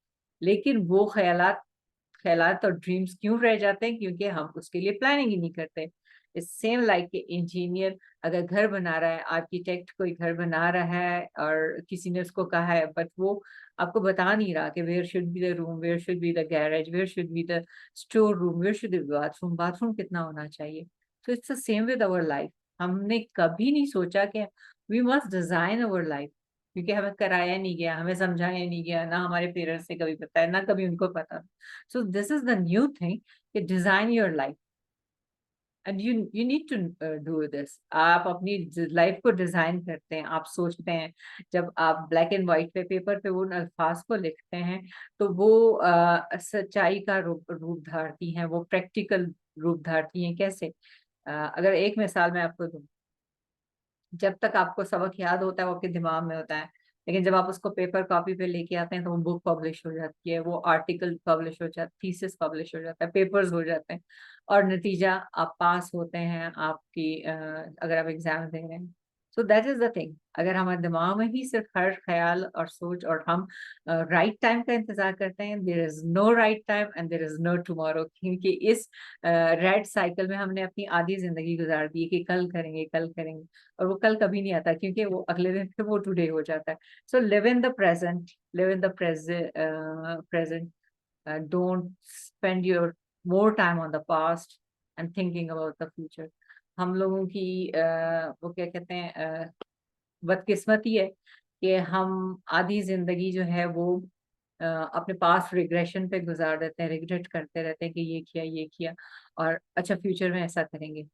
लेकिन वो ख्यालात और ड्रीम्स क्यों रह जाते हैं? क्योंकि हम उसके लिए प्लानिंग ही नहीं करते। इस सेम लाइक के इंजीनियर अगर घर बना रहा है, आर्किटेक्ट कोई घर बना रहा है, और किसी ने उसको कहा है, बट वो आपको बता नहीं रहा कि where should be the room, where should be the garage, where should be the store room, where should be bathroom, bathroom कितना होना चाहिए। तो it's the same with our life. हमने कभी नहीं सोचा कि we must design our life, क्योंकि हमें कराया नहीं गया, हमें समझाया नहीं गया, ना हमारे पेरेंट्स से कभी पता है, ना कभी उनको पता। So this is the new thing कि design your life, and you need to do this. आप अपनी लाइफ को डिजाइन करते हैं, आप सोचते हैं। जब आप ब्लैक एंड व्हाइट पे, पेपर पे उन अल्फाज को लिखते हैं, तो वो सच्चाई का रूप धारती हैं, वो प्रैक्टिकल रूप धारती हैं। कैसे? अगर एक मिसाल मैं आपको दूं, जब तक आपको सबक याद होता है वो आपके दिमाग में होता है, लेकिन जब आप उसको पेपर कॉपी पे लेके आते हैं तो वो बुक पब्लिश हो जाती है, वो आर्टिकल पब्लिश हो जाता है, थीसिस पब्लिश हो जाता है, पेपर्स हो जाते हैं, और नतीजा आप पास होते हैं, आपकी अगर आप एग्जाम दे रहे हैं। So that is the thing. अगर हमारे दिमाग में ही सिर्फ हर ख्याल और सोच, और हम राइट टाइम का इंतजार करते हैं, there is no right time and there is no tomorrow, क्योंकि इस रेड साइकिल में हमने अपनी आधी जिंदगी गुजार दी है कि कल करेंगे, कल करेंगे, और वो कल कभी नहीं आता, क्योंकि वो अगले दिन फिर वो टुडे हो जाता है। So live in the present, live in the present, don't spend your more time on the past and thinking about the future. हम लोगों की वो क्या कहते हैं, बदकिस्मती है कि हम आधी जिंदगी जो है वो अपने पास रिग्रेशन पे गुजार देते हैं, रिग्रेट करते रहते हैं कि ये किया और अच्छा फ्यूचर में ऐसा करेंगे।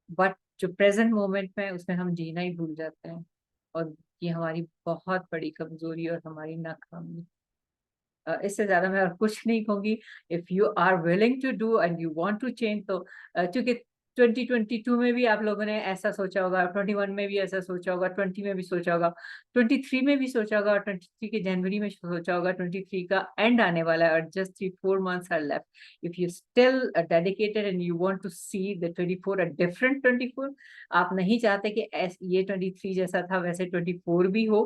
बट जो प्रेजेंट मोमेंट में है, उसमें हम जीना ही भूल जाते हैं, और ये हमारी बहुत बड़ी कमजोरी और हमारी नाकामी। इससे ज्यादा मैं और कुछ नहीं कहूंगी। If you are willing to do and you want to change, तो क्योंकि 2022 में भी आप लोगों ने ऐसा सोचा होगा, 21 में भी ऐसा सोचा होगा, 20 में भी सोचा होगा, 23 में भी सोचा होगा, और 23 के जनवरी में सोचा होगा, 23 का एंड आने वाला है और just 3-4 months are left. If you still dedicated and you want to see the 24 a different 24, आप नहीं चाहते कि ये 23 जैसा था वैसे 24 भी हो,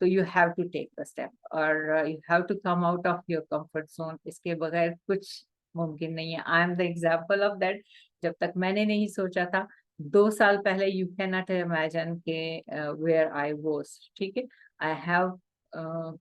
तो you have to take the step, और you have to come out of your comfort zone. इसके बगैर कुछ मुमकिन नहीं है। I am the example of that. जब तक मैंने नहीं सोचा था 2 साल पहले, यू कैन नॉट इमेजिन के वेयर आई वाज, ठीक है। I have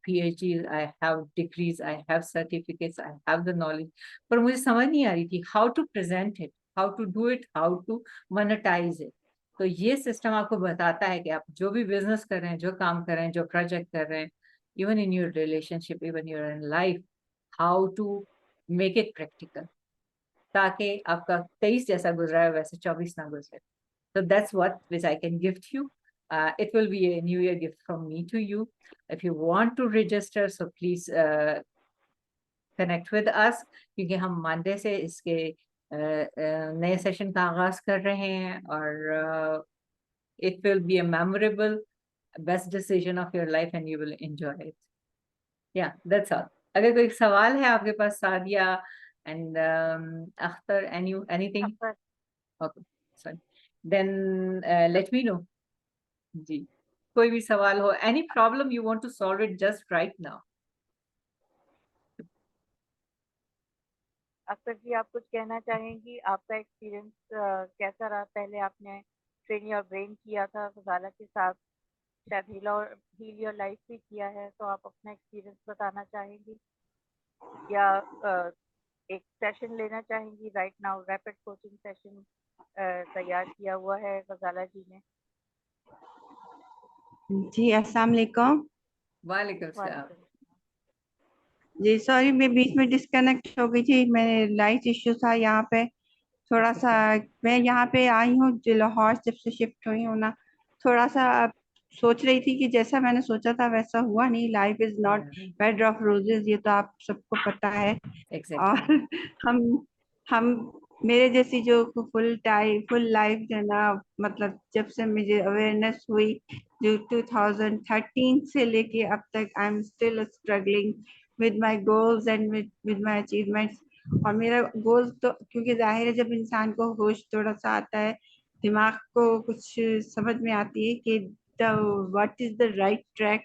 PhD, I have degrees, I have certificates, I have the knowledge, पर मुझे समझ नहीं आ रही थी how to present it, how to do it, how to monetize it. तो ये सिस्टम आपको बताता है कि आप जो भी बिजनेस कर रहे हैं, जो काम कर रहे हैं, जो प्रोजेक्ट कर रहे हैं, even in your relationship, even your in life, how to make it practical, ताकि आपका 23 जैसा गुजरा है वैसे 24 ना गुजरे। So that's what which I can gift you. It will be a New Year gift from me to you. If you want to register, so please connect with us, क्योंकि हम मंडे से इसके नए सेशन का आगाज कर रहे हैं, और it will be a memorable, best decision of your life and you will enjoy it. Yeah, that's all. अगर कोई सवाल है आपके पास Sadia and Akhtar, anything? Akhtar, Okay, sorry. Then let me know. जी, कोई भी सवाल हो, any problem you want to solve it just right now. Akhtar जी आप कुछ कहना चाहेंगी? आपका एक्सपीरियंस कैसा रहा? पहले आपने ट्रेन योर ब्रेन किया था गजाला के साथ, शायद हील योर लाइफ भी किया है, तो आप अपना एक्सपीरियंस बताना चाहेंगी या एक सेशन लेना चाहेंगी? Right now rapid coaching session तैयार किया हुआ है गजाला जी ने। जी अस्सलाम वालेकुम। वालेकुम सलाम। वालेकुम। जी सॉरी, मैं बीच में डिस्कनेक्ट हो गई थी, मैं लाइट इश्यू था यहाँ पे थोड़ा सा। मैं यहाँ पे आई हूँ जो लाहौर जब से शिफ्ट हुई हूँ ना, थोड़ा सा सोच रही थी कि जैसा मैंने सोचा था वैसा हुआ नहीं। Life is not bed of roses, ये तो आप सबको पता है। Exactly. और हम मेरे जैसी जो फुल लाइफ जो है ना, मतलब जब से मुझे अवेयरनेस हुई जो 2013 से लेके अब तक, I am still struggling with my goals and with my achievements. और मेरा गोल तो, क्योंकि जाहिर है जब इंसान को होश थोड़ा सा आता है, दिमाग को कुछ समझ में आती है कि what is the right track,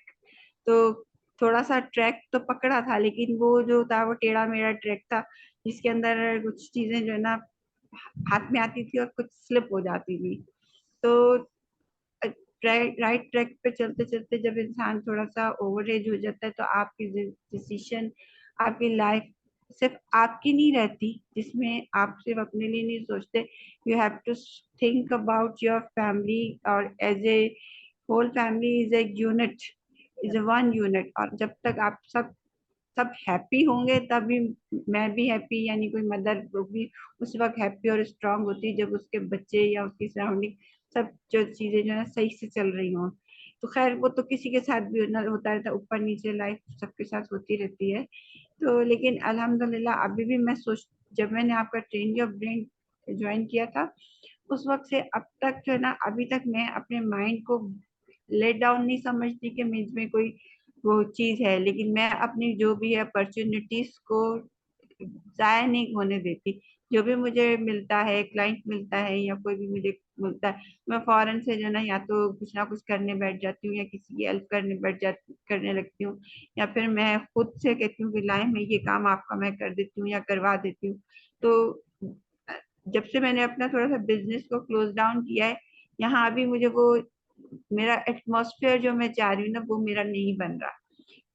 तो थोड़ा सा ट्रैक तो पकड़ा था, लेकिन वो जो था वो टेढ़ा मेढ़ा ट्रैक था, जिसके अंदर कुछ चीजें जो है ना हाथ में आती थी और कुछ स्लिप हो जाती थी। तो राइट ट्रैक पे चलते चलते जब इंसान थोड़ा सा ओवर एज हो जाता है, तो आपकी डिसीजन, आपकी लाइफ सिर्फ आपकी नहीं रहती, जिसमें आप सिर्फ अपने लिए नहीं सोचते। You have to think about your family, और as a whole family is a unit, is a one unit. और जब तक आप सब हैप्पी होंगे तभी मैं भी हैप्पी, यानी कोई मदर भी उस वक्त हैप्पी और स्ट्रांग होती है जब उसके बच्चे या उसकी सराउंडिंग सब जो चीजें जो है सही से चल रही हों। तो खैर वो तो किसी के साथ भी होता रहता है, ऊपर नीचे लाइफ सबके साथ होती रहती है। तो लेकिन अल्हम्दुलिल्लाह अभी भी मैं सोच, जब मैंने आपका ट्रेन योर ब्रेन ज्वाइन किया था उस वक्त से अब तक जो है ना, अभी तक मैं अपने माइंड को लेट डाउन नहीं समझती कि मुझ में कोई वो चीज है, लेकिन मैं अपनी जो भी अपॉर्चुनिटीज को जाया नहीं होने देती। जो भी मुझे मिलता है, क्लाइंट मिलता है या कोई भी मुझे मिलता है, मैं फौरन से जो ना या तो कुछ ना कुछ करने बैठ जाती हूँ या किसी की हेल्प करने लगती हूँ, या फिर मैं खुद से कहती हूँ कि लाए मैं ये काम आपका मैं कर देती हूँ या करवा देती हूँ। तो जब से मैंने अपना थोड़ा सा बिजनेस को क्लोज डाउन किया है, यहाँ अभी मुझे वो मेरा एटमॉस्फेयर जो मैं चाह रही हूँ ना वो मेरा नहीं बन रहा।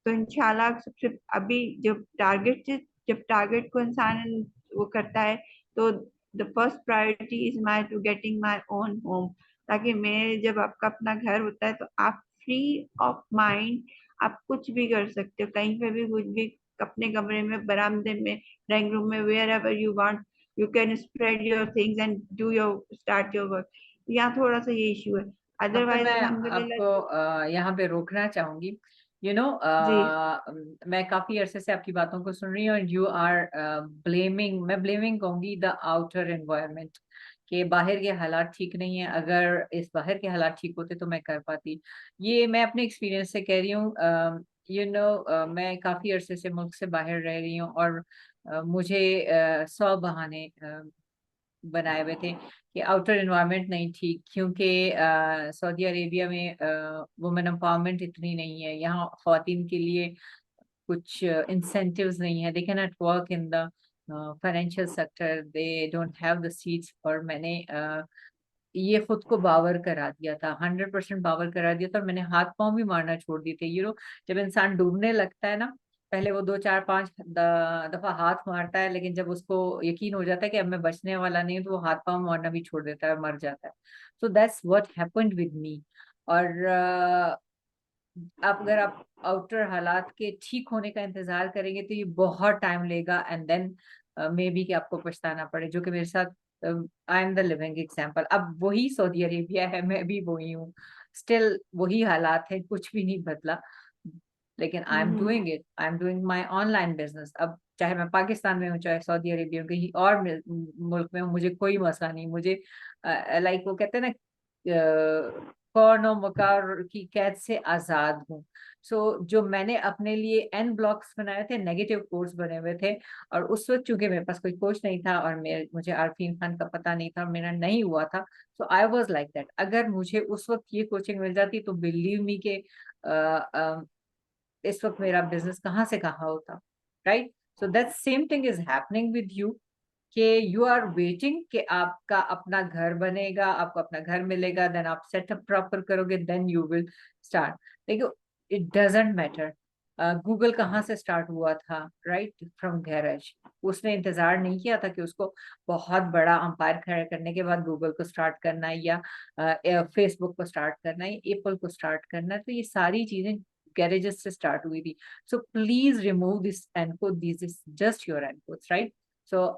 तो इंशाल्लाह सबसे अभी जब टारगेट को इंसान वो करता है, तो the first priority is my to getting my own home, ताकि मैं जब आपका अपना घर होता है तो आप फ्री ऑफ माइंड आप कुछ भी कर सकते हो, कहीं पे भी कुछ भी अपने कमरे में, बरामदे में, ड्राइंग रूम में, wherever you want you can spread your things and do your start your work. यहाँ थोड़ा सा ये इशू है, अब पे अदरवाइज मैं अल्हम्दुलिल्लाह। आपको यहाँ पे रोकना चाहूंगी। यू नो जी मैं काफी अरसे से आपकी बातों को सुन रही हूँ, यू आर ब्लेमिंग, मैं ब्लेमिंग कहूंगी द आउटर एनवायरनमेंट, कि बाहर के हालात ठीक नहीं है। अगर इस बाहर के हालात ठीक होते तो मैं कर पाती। ये मैं अपने एक्सपीरियंस से कह रही हूँ। यू नो मैं काफी अरसे से मुल्क से बाहर रह रही हूँ, और मुझे 100 बहाने बनाए हुए थे कि आउटर एनवायरनमेंट नहीं ठीक, क्योंकि सऊदी अरेबिया में वुमेन एम्पावरमेंट इतनी नहीं है। यहाँ खवातीन के लिए कुछ इंसेंटिव्स नहीं है, they can not work in the financial sector, they don't have the seats. और मैंने ये खुद को बावर करा दिया था, 100% बावर करा दिया था, और मैंने हाथ पांव भी मारना छोड़ दिए थे। यू नो जब इंसान डूबने लगता है ना, पहले वो 2 4 5 दफा हाथ मारता है, लेकिन जब उसको यकीन हो जाता है कि अब मैं बचने वाला नहीं हूँ, तो वो हाथ पांव मारना भी छोड़ देता है और मर जाता है। So that's what happened with me. और आप अगर आप आउटर हालात के ठीक होने का इंतजार करेंगे तो ये बहुत टाइम लेगा, एंड देन मे बी कि आपको पछताना पड़े, जो कि मेरे साथ आई एम द लिविंग एग्जाम्पल। अब वही सऊदी अरेबिया है, मैं भी वही हूँ, स्टिल वही हालात है, कुछ भी नहीं बदला। लेकिन I am doing it, I am doing my online business. अब चाहे मैं पाकिस्तान में हूँ, चाहे सऊदी अरेबिया में, कहीं और मुल्क में हूँ, मुझे कोई मसला नहीं। मुझे लाइक वो कहते हैं ना, कौन और मकार की कैद से आजाद हूँ। सो जो मैंने अपने लिए एन ब्लॉक्स बनाए थे, नेगेटिव कोर्स बने हुए थे, और उस वक्त चूंकि मेरे पास कोई कोच नहीं था, और मुझे आरफीन खान का पता नहीं था, और मेरा नहीं हुआ था, सो आई वाज लाइक दैट। अगर मुझे उस वक्त ये कोचिंग मिल जाती तो बिलीव मी के इस वक्त मेरा बिजनेस कहाँ से कहाँ होता। Right. So that same thing is happening with you, कि यू आर वेटिंग कि आपका अपना घर बनेगा, आपको अपना घर मिलेगा, देन आप सेटअप प्रॉपर करोगे, देन यू विल स्टार्ट। देखो, इट डजेंट मैटर गूगल कहाँ से स्टार्ट हुआ था, राइट, फ्रॉम गैरेज। उसने इंतजार नहीं किया था कि उसको बहुत बड़ा अंपायर खड़ा करने के बाद गूगल को स्टार्ट करना है, या फेसबुक को स्टार्ट करना है, एप्पल को स्टार्ट करना है। तो ये सारी चीजें गैरेजेस से स्टार्ट हुई थी। So please remove this encode, this is just your encodes, right. So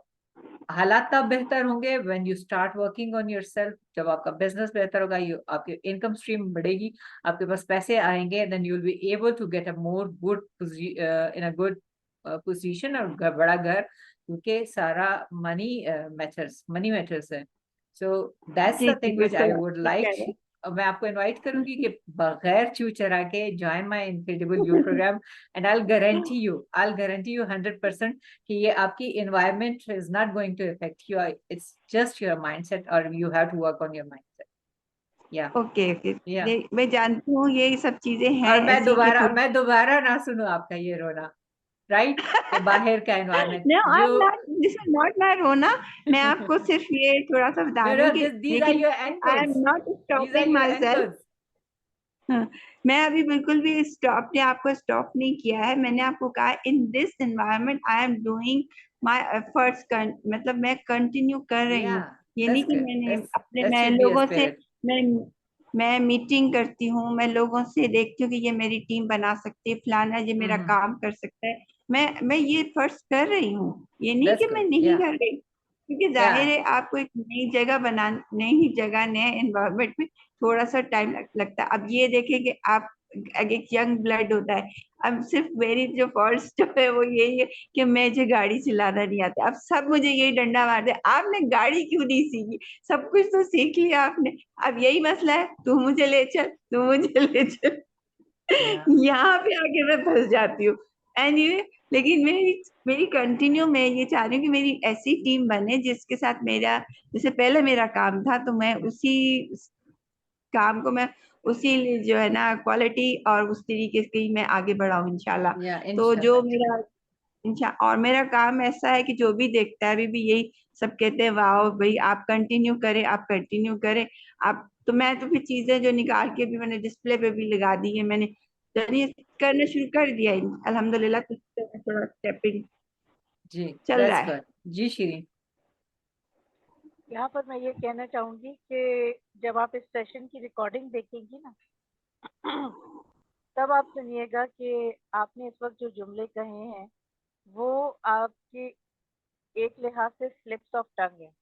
हालात तब बेहतर होंगे when you start working on yourself. जब आपका बिजनेस बेहतर होगा, आपकी इनकम स्ट्रीम बढ़ेगी, आपके पास पैसे आएंगे, then you will be able to get a more good in a good position, और बड़ा घर, क्योंकि सारा मनी मनी मैटर्स है। सो दैट्स जी द जी थिंग विच बिल्कुल आई आप वुड ठीक कह लाइक। रहे हैं। मैं आपको इनवाइट करूंगी कि बगैर चू चरा के join my incredible you program, and I guarantee you 100% कि ये आपकी environment is not going to affect you. It's just your mindset, or you have to work on your mindset. Yeah, okay okay, yeah. मैं जानती हूँ ये सब चीजें हैं और ऐसी कि थोड़ी मैं दोबारा ना सुनूं आपका ये रोना, राइट, कि बाहर का एनवायरनमेंट नो आई जो am not, this is not my रोना। मैं आपको सिर्फ ये थोड़ा सा बता no रही हूँ no, कि these are लेकिन your I am anchors, not these are stopping your my self. anchors. मैं अभी बिल्कुल भी स्टॉप ने आपको स्टॉप नहीं किया है। मैंने आपको कहा in this environment I am doing my efforts, मतलब मैं कंटिन्यू कर रही हूँ। Yeah, ये नहीं that's कि good. मैंने That's अपने, that मैं should be a लोगों से, spirit. मैं मैं मीटिंग करती हूँ, मैं लोगों से देखती हूँ कि ये मेरी टीम बना सकती है, फलाना ये मेरा Mm-hmm. काम कर सकता है। मैं ये फर्ज कर रही हूँ, ये नहीं That's कि मैं good. नहीं Yeah, कर रही, क्योंकि जाहिर yeah, है आपको एक नई जगह बना, नई जगह नए एनवायरनमेंट में थोड़ा सा टाइम लगता है। अब ये देखें कि आप एक यंग ब्लड होता है। अब सिर्फ मेरी जो फॉल्ट जो है वो यही है कि मुझे गाड़ी चलाना नहीं आता। अब सब मुझे यही डंडा मारते हैं, आपने गाड़ी क्यों नहीं सीखी, सब कुछ तो सीख लिया आपने, अब यही मसला है, तू मुझे ले चल, तू मुझे ले चल। yeah. यहाँ पे आके मैं फंस जाती हूँ। एनीवे, लेकिन मेरी मेरी कंटिन्यू, मैं ये चाह रही हूँ कि मेरी ऐसी टीम बने जिसके साथ मेरा, जैसे पहले मेरा काम था तो मैं उसी काम को, मैं उसी जो है ना क्वालिटी और उस तरीके से ही मैं आगे बढ़ाऊं इंशाल्लाह। Yeah, तो जो inshallah. मेरा और मेरा काम ऐसा है कि जो भी देखता है, अभी भी यही सब कहते हैं, वाह भाई आप कंटिन्यू करें, आप कंटिन्यू करें आप। तो मैं तो फिर चीजें जो निकाल के भी मैंने डिस्प्ले पे भी लगा दी है, मैंने चलिए करना शुरू कर दिया है अल्हम्दुलिल्लाह। तो थोड़ा स्टेपिंग जी, चल रहा that's है। good. जी श्री। यहाँ पर मैं ये कहना चाहूंगी कि जब आप इस सेशन की रिकॉर्डिंग देखेंगी ना, तब आप सुनिएगा कि आपने इस वक्त जो जुमले कहे हैं वो आपकी एक लिहाज से स्लिप्स ऑफ टंग है।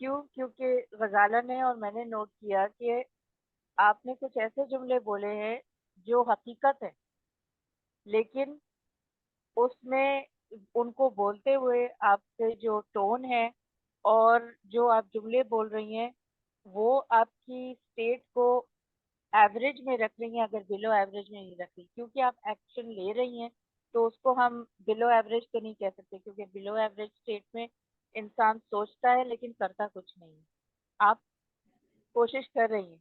क्यों? क्योंकि गजाला ने और मैंने नोट किया कि आपने कुछ ऐसे जुमले बोले हैं जो हकीकत है, लेकिन उसमें उनको बोलते हुए आपके जो टोन है और जो आप जुमले बोल रही हैं, वो आपकी स्टेट को एवरेज में रख रही हैं, अगर बिलो एवरेज में नहीं रख रही। क्योंकि आप एक्शन ले रही हैं, तो उसको हम बिलो एवरेज तो नहीं कह सकते, क्योंकि बिलो एवरेज स्टेट में इंसान सोचता है लेकिन करता कुछ नहीं है। आप कोशिश कर रही हैं,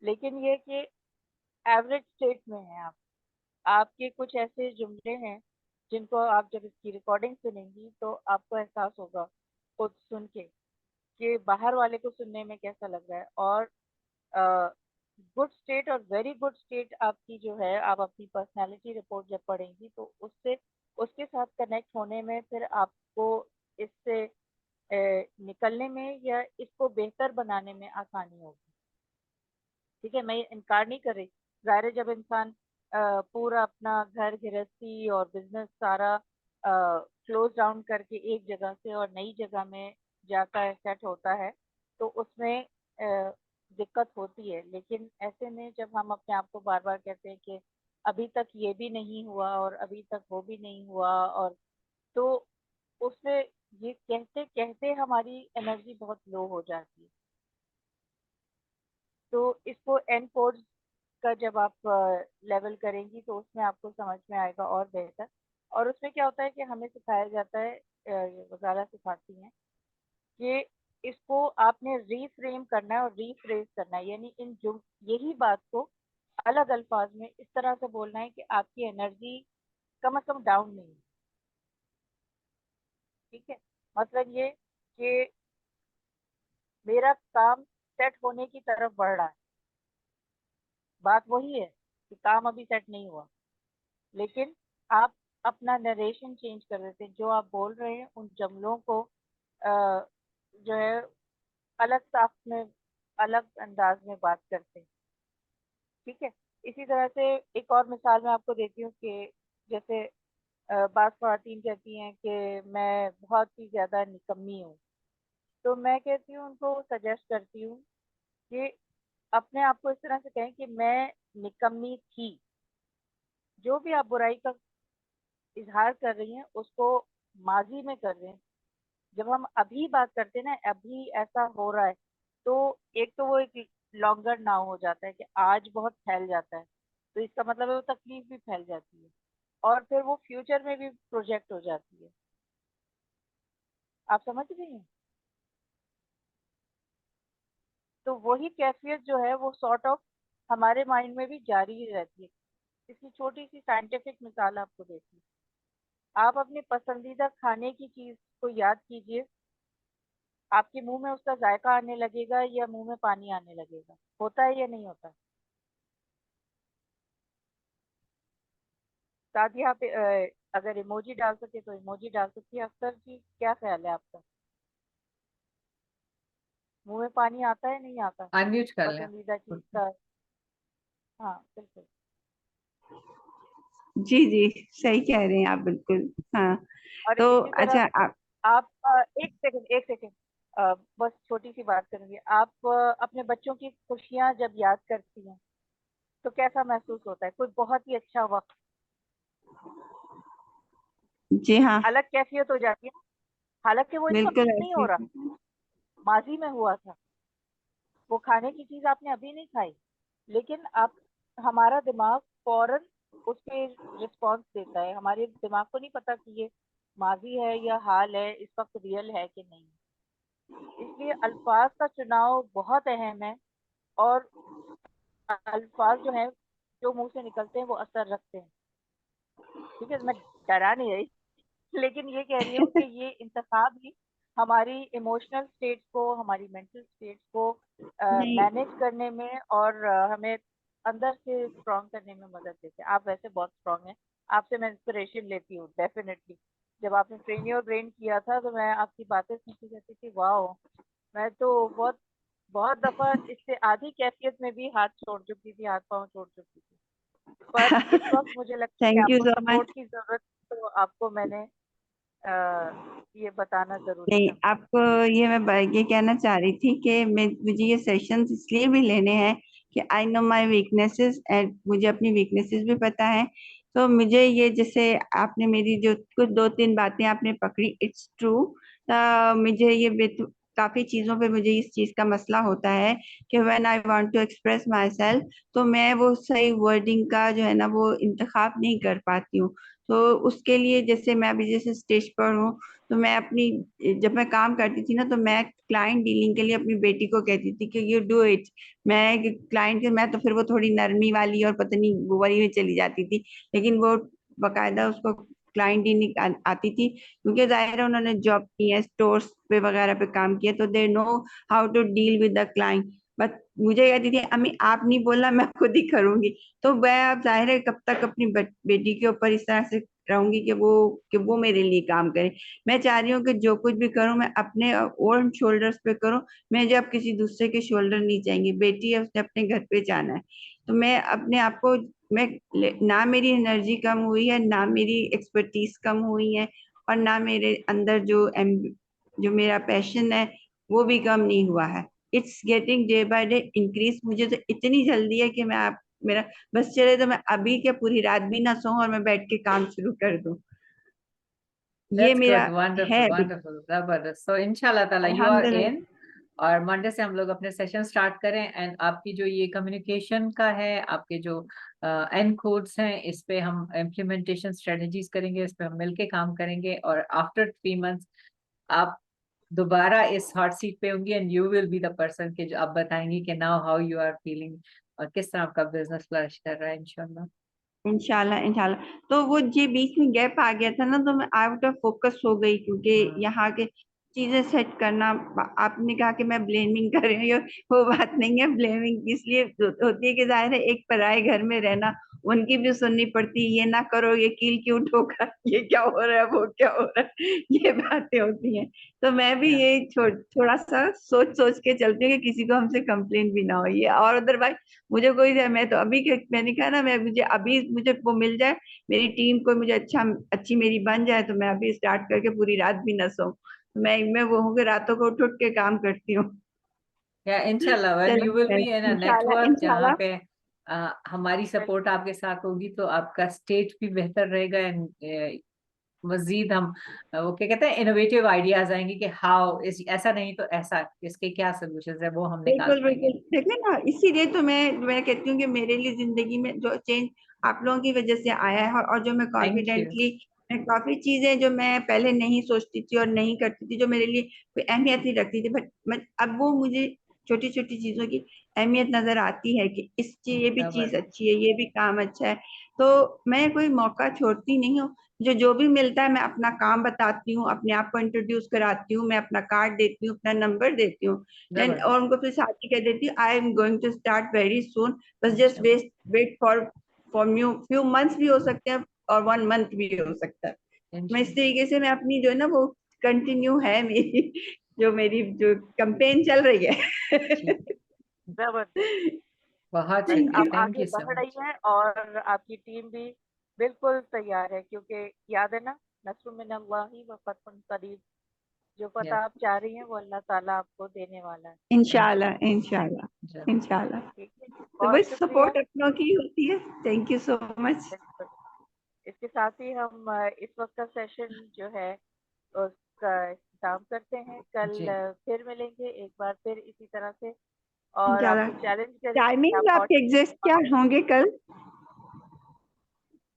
लेकिन ये कि एवरेज स्टेट में हैं आप। आपके कुछ ऐसे जुमले हैं जिनको आप जब इसकी रिकॉर्डिंग सुनेंगी तो आपको एहसास होगा खुद सुन के कि बाहर वाले को सुनने में कैसा लग रहा है। और गुड स्टेट और वेरी गुड स्टेट आपकी जो है, आप अपनी पर्सनालिटी रिपोर्ट जब पढ़ेंगी तो उससे उसके साथ कनेक्ट होने में फिर आपको इससे निकलने में या इसको बेहतर बनाने में आसानी होगी। ठीक है, मैं ये इनकार नहीं कर रही। ज़ाहिर है जब इंसान पूरा अपना घर गृहस्थी और बिजनेस सारा क्लोज डाउन करके एक जगह से और नई जगह में जाकर सेट होता है, तो उसमें दिक्कत होती है। लेकिन ऐसे में जब हम अपने आप को बार बार कहते हैं कि अभी तक ये भी नहीं हुआ और अभी तक वो भी नहीं हुआ, और तो उसमें ये कहते कहते हमारी एनर्जी बहुत लो हो जाती है। तो इसको एन कोड्स का जब आप लेवल करेंगी तो उसमें आपको समझ में आएगा और बेहतर। और उसमें क्या होता है कि हमें सिखाया जाता है, ये वजारा सिखाती हैं कि इसको आपने रीफ्रेम करना है और रीफ्रेज करना है, यानी इन जो यही बात को अलग अल्फाज में इस तरह से बोलना है कि आपकी एनर्जी कम से कम डाउन नहीं है। ठीक है, मतलब ये कि मेरा काम सेट होने की तरफ बढ़ रहा है। बात वही है कि काम अभी सेट नहीं हुआ, लेकिन आप अपना नरेशन चेंज कर देते हैं। जो आप बोल रहे हैं उन जुमलों को जो है अलग साफ में, अलग अंदाज में बात करते हैं। ठीक है, इसी तरह से एक और मिसाल मैं आपको देती हूँ कि जैसे बात ख़वातीन कहती हैं कि मैं बहुत ही ज़्यादा निकम्मी हूँ, तो मैं कहती हूँ, उनको सजेस्ट करती हूँ कि अपने आप को इस तरह से कहें कि मैं निकम्मी थी। जो भी आप बुराई का इज़हार कर रही हैं उसको माज़ी में कर रहे हैं। जब हम अभी बात करते हैं ना, अभी ऐसा हो रहा है, तो एक तो वो एक लॉन्गर नाउ हो जाता है कि आज बहुत फैल जाता है, तो इसका मतलब है वो तकलीफ भी फैल जाती है और फिर वो फ्यूचर में भी प्रोजेक्ट हो जाती है। आप समझ रही हैं? तो वही कैफियत जो है वो सॉर्ट ऑफ हमारे माइंड में भी जारी ही रहती है। इसकी छोटी सी साइंटिफिक मिसाल आपको देती हूँ। आप अपने पसंदीदा खाने की चीज को याद कीजिए, आपके मुंह में उसका जायका आने लगेगा या मुंह में पानी आने लगेगा? होता है या नहीं होता? साथ आप अगर इमोजी डाल सके तो इमोजी डाल सकती है। अख्तर जी, क्या ख्याल है आपका? मुंह में पानी आता है नहीं आता अनम्यूट कर लें पसंदीदा चीज खुद को। का? हाँ बिल्कुल। जी जी, सही कह रहे हैं आप, बिल्कुल। हाँ, और तो इसी तरह अच्छा से आप। आप एक सेकंड बस छोटी सी बात करूंगी। आप अपने बच्चों की खुशियां जब याद करती हैं तो कैसा महसूस होता है? कोई बहुत ही अच्छा वक्त, जी हाँ, अलग कैफियत हो जाती है ना? हालांकि वो इस वक्त बिल्कुल नहीं हो ऐसी। रहा, माजी में हुआ था। वो खाने की चीज आपने अभी नहीं खाई, लेकिन आप, हमारा दिमाग फौरन उस पे रिस्पॉन्स देता है। हमारे दिमाग को नहीं पता कि ये माजी है या हाल है, इस वक्त रियल है कि नहीं। इसलिए अल्फाज का चुनाव बहुत अहम है। और अल्फाज जो है, जो मुंह से निकलते हैं वो असर रखते हैं। ठीक है, मैं डरा नहीं रही, लेकिन ये कह रही हूँ कि ये इंतखाब ही हमारी इमोशनल स्टेट को, हमारी मेंटल स्टेट को नहीं, मैनेज करने में और हमें अंदर से स्ट्रांग करने में मदद देते हैं। आप वैसे बहुत स्ट्रांग हैं, आपसे मैं इंस्पिरेशन लेती हूँ डेफिनेटली। जब आपने ट्रेन योर ब्रेन किया था तो मैं आपकी बातें सुनती रहती थी, वाह। मैं तो बहुत बहुत दफा इससे आधी कैफियत में भी हाथ छोड़ चुकी थी, हाथ पांव छोड़ चुकी थी। पर इस वक्त मुझे लगता है कि थैंक यू आपको सो मच। सपोर्ट की जरूरत, तो आपको मैंने ये बताना जरूरी नहीं, था। आपको ये मैं ये कहना चाह रही थी कि मुझे ये सेशंस इसलिए भी लेने हैं कि I know my weaknesses and मुझे अपनी वीकनेसेस भी पता है। तो मुझे ये जैसे आपने मेरी जो कुछ 2-3 बातें आपने पकड़ी, इट्स ट्रू। मुझे ये काफी चीजों पे मुझे इस चीज का मसला होता है कि when I want to express myself, तो मैं वो सही वर्डिंग का जो है ना वो इंतखाब नहीं कर पाती हूँ। तो उसके लिए जैसे मैं अभी जैसे स्टेज पर हूँ, तो मैं अपनी जब मैं काम करती थी ना, तो मैं क्लाइंट डीलिंग के लिए अपनी बेटी को कहती थी कि यू डू इट। मैं क्लाइंट के मैं तो फिर वो थोड़ी नरमी वाली और पता नहीं वो वाली में चली जाती थी, लेकिन वो बकायदा उसको क्लाइंट डीलिंग आती थी, क्योंकि जाहिर है उन्होंने जॉब की है, स्टोर्स पे वगैरह पे काम किया, तो they know how to deal with the client. But मुझे कहती थी अम्मी आप नहीं बोलना, मैं खुद ही करूंगी। तो मैं अब जाहिर है कब तक अपनी बेटी के ऊपर इस तरह से रहूंगी कि वो मेरे लिए काम करे। मैं चाह रही हूँ कि जो कुछ भी करूँ मैं अपने ओन शोल्डर्स पे करूँ। मैं जब किसी दूसरे के शोल्डर नहीं चाहिए, बेटी है उसने अपने घर पे जाना है। तो मैं अपने आप को मैं ना मेरी एनर्जी कम हुई है, ना मेरी एक्सपर्टीज कम हुई है, और ना मेरे अंदर जो मेरा पैशन है वो भी कम नहीं हुआ है। It's getting day by day increase. मुझे तो इतनी जल्दी है कि मैं आप मेरा बस चले तो मैं अभी क्या पूरी रात भी ना सोऊं और मैं बैठ के काम शुरू कर दूं। ये That's मेरा good, wonderful, है अभी। wonderful, जबरदस्त। So इंशाल्लाह ताला you are अल्हम्दुलिल्लाह। in, और मंडे से हम लोग अपने सेशन स्टार्ट करें। एंड आपकी जो ये कम्युनिकेशन का है, आपके जो एंड कोड्स हैं, इस पे हम इम्प्लीमेंटेशन स्ट्रेटजीज करेंगे, इस पे हम मिलके काम करेंगे। और आफ्टर 3 months आप दोबारा इस हॉट सीट पे होंगी, and you will be the person के जो आप बताएंगी कि now how you are feeling और किस तरह आपका बिजनेस फ्लरिश कर रहा है इंशाल्लाह। इंशाल्लाह इंशाल्लाह। तो वो ये बीच में गैप आ गया था ना, तो मैं आउट ऑफ फोकस हो गई, क्योंकि यहाँ के चीजें सेट करना। आपने कहा कि मैं ब्लेमिंग कर रही हूँ, वो बात नहीं है। ब्लेमिंग इसलिए होती है कि जाहिर है एक पराए घर में रहना, उनकी भी सुननी पड़ती है, ये ना करो, ये कील क्यों ठोका, ये क्या हो रहा है, वो क्या हो रहा है, ये बातें होती हैं। तो मैं भी ये थोड़ा सा सोच सोच के चलती हूँ कि किसी को हमसे कंप्लेन भी ना हो। ये और अदरवाइज मुझे मैं तो अभी मैंने कहा ना, मैं मुझे वो मिल जाए, मेरी टीम को मुझे अच्छी मेरी बन जाए, तो मैं अभी स्टार्ट करके पूरी रात भी न सोऊं। मैं वो हूँ कि रातों को उठ उठ के काम करती हूँ। या इंशाल्लाह व्हेन चलो यू विल बी इन अ इंशाल्लाह नेटवर्क जहाँ इंशाल्लाह। पे हमारी सपोर्ट आपके साथ होगी, तो आपका स्टेज भी बेहतर रहेगा। एंड मजीद हम वो क्या कहते हैं, इनोवेटिव आइडियाज आएंगे कि हाउ इस ऐसा नहीं तो ऐसा, इसके क्या सोल्यूशंस है, वो हम निकाल बिल्कुल पाएंगे। बिल्कुल, देखे ना, इसीलिए तो मैं कहती हूँ कि मेरे लिए जिंदगी में जो चेंज आप लोगों की वजह से आया है, और जो थैंक यू। मैं काफी चीजें जो मैं पहले नहीं सोचती थी और नहीं करती थी, जो मेरे लिए कोई अहमियत नहीं रखती थी, बट अब वो मुझे छोटी छोटी चीजों की अहमियत नजर आती है कि ये भी चीज अच्छी है, ये भी काम अच्छा है। तो मैं कोई मौका छोड़ती नहीं हूँ। जो भी मिलता है मैं अपना काम बताती हूँ, अपने आप को इंट्रोड्यूस कराती हूँ, मैं अपना कार्ड देती हूँ, अपना नंबर देती हूँ, देन और जबरदस्त। उनको फिर साथ ही कह देती हूँ I am going to start very soon. बस जस्ट इंशाल्लाह। वेट फॉर फ्यू मंथ्स भी हो सकते हैं और 1 मंथ भी हो सकता है। मैं इस इंशाल्लाह। तरीके से मैं अपनी जो है ना वो कंटिन्यू है मेरी मेरी जो कैंपेन चल रही है। ठीक है। जबरदस्त। बहुत नहीं, थैंक शुक्रिया, यू। आप थैंक आगे यू सो बढ़ रही मच। हैं और आपकी टीम भी बिल्कुल तैयार है, क्योंकि याद है ना, नस्रुम मिनल्लाहि व फतहुन करीब। जो पता यस। आप चाह रही हैं वो अल्लाह ताला आपको देने वाला है। इंशाल्लाह इंशाल्लाह इंशाल्लाह। इंशाल्लाह। ठीक है, तो बहुत बस शुक्रिया। सपोर्ट अपनों की होती है। Thank you so much. बिल्कुल। इसके साथ ही हम इस वक्त का सेशन जो है उसका इख्तिताम करते हैं। कल जी। फिर मिलेंगे एक बार फिर इसी तरह से, और इंशाल्लाह। आपको चैलेंज करेंगे कि आप टाइमिंग आपके एग्जैक्ट क्या और होंगे कल?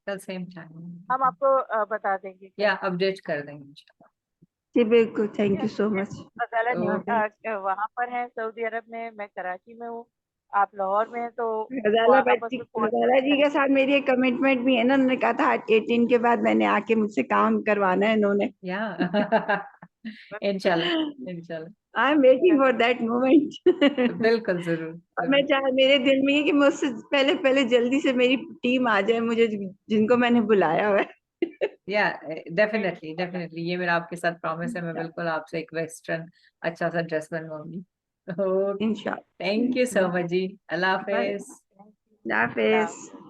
कल सेम टाइम हम आपको बता देंगे या कल। अपडेट कर देंगे इंशाल्लाह। जी बिल्कुल, thank you so much. Ghazala ji okay. वहाँ पर हैं सऊदी अरब में, मैं कराची में हूँ, आप लाहौर में हैं, तो वो आपस में गजाला कोऑर्डिनेट जी के करेंगे। साथ मेरी एक कमिटमेंट भी है ना, उन्होंने कहा था 18 के बाद मैंने आके मुझसे काम करवाना है इन्होंने। या इंशाल्लाह इंशाल्लाह। I am waiting for that moment. बिल्कुल, जरूर और मैं जरूर। चाह मेरे दिल में ये कि मुझसे पहले पहले जल्दी से मेरी टीम आ जाए, मुझे जिनको मैंने बुलाया हुआ है। या डेफिनेटली इंशाल्लाह। डेफिनेटली, ये मेरा आपके साथ प्रॉमिस है, मैं बिल्कुल आपसे एक वेस्टर्न अच्छा सा ड्रेस बनवाऊंगी। ओके। इंशाल्लाह थैंक यू सो इंशाल्लाह। मच जी। अल्लाह बाय। हाफिज। Thank you. हाफिज।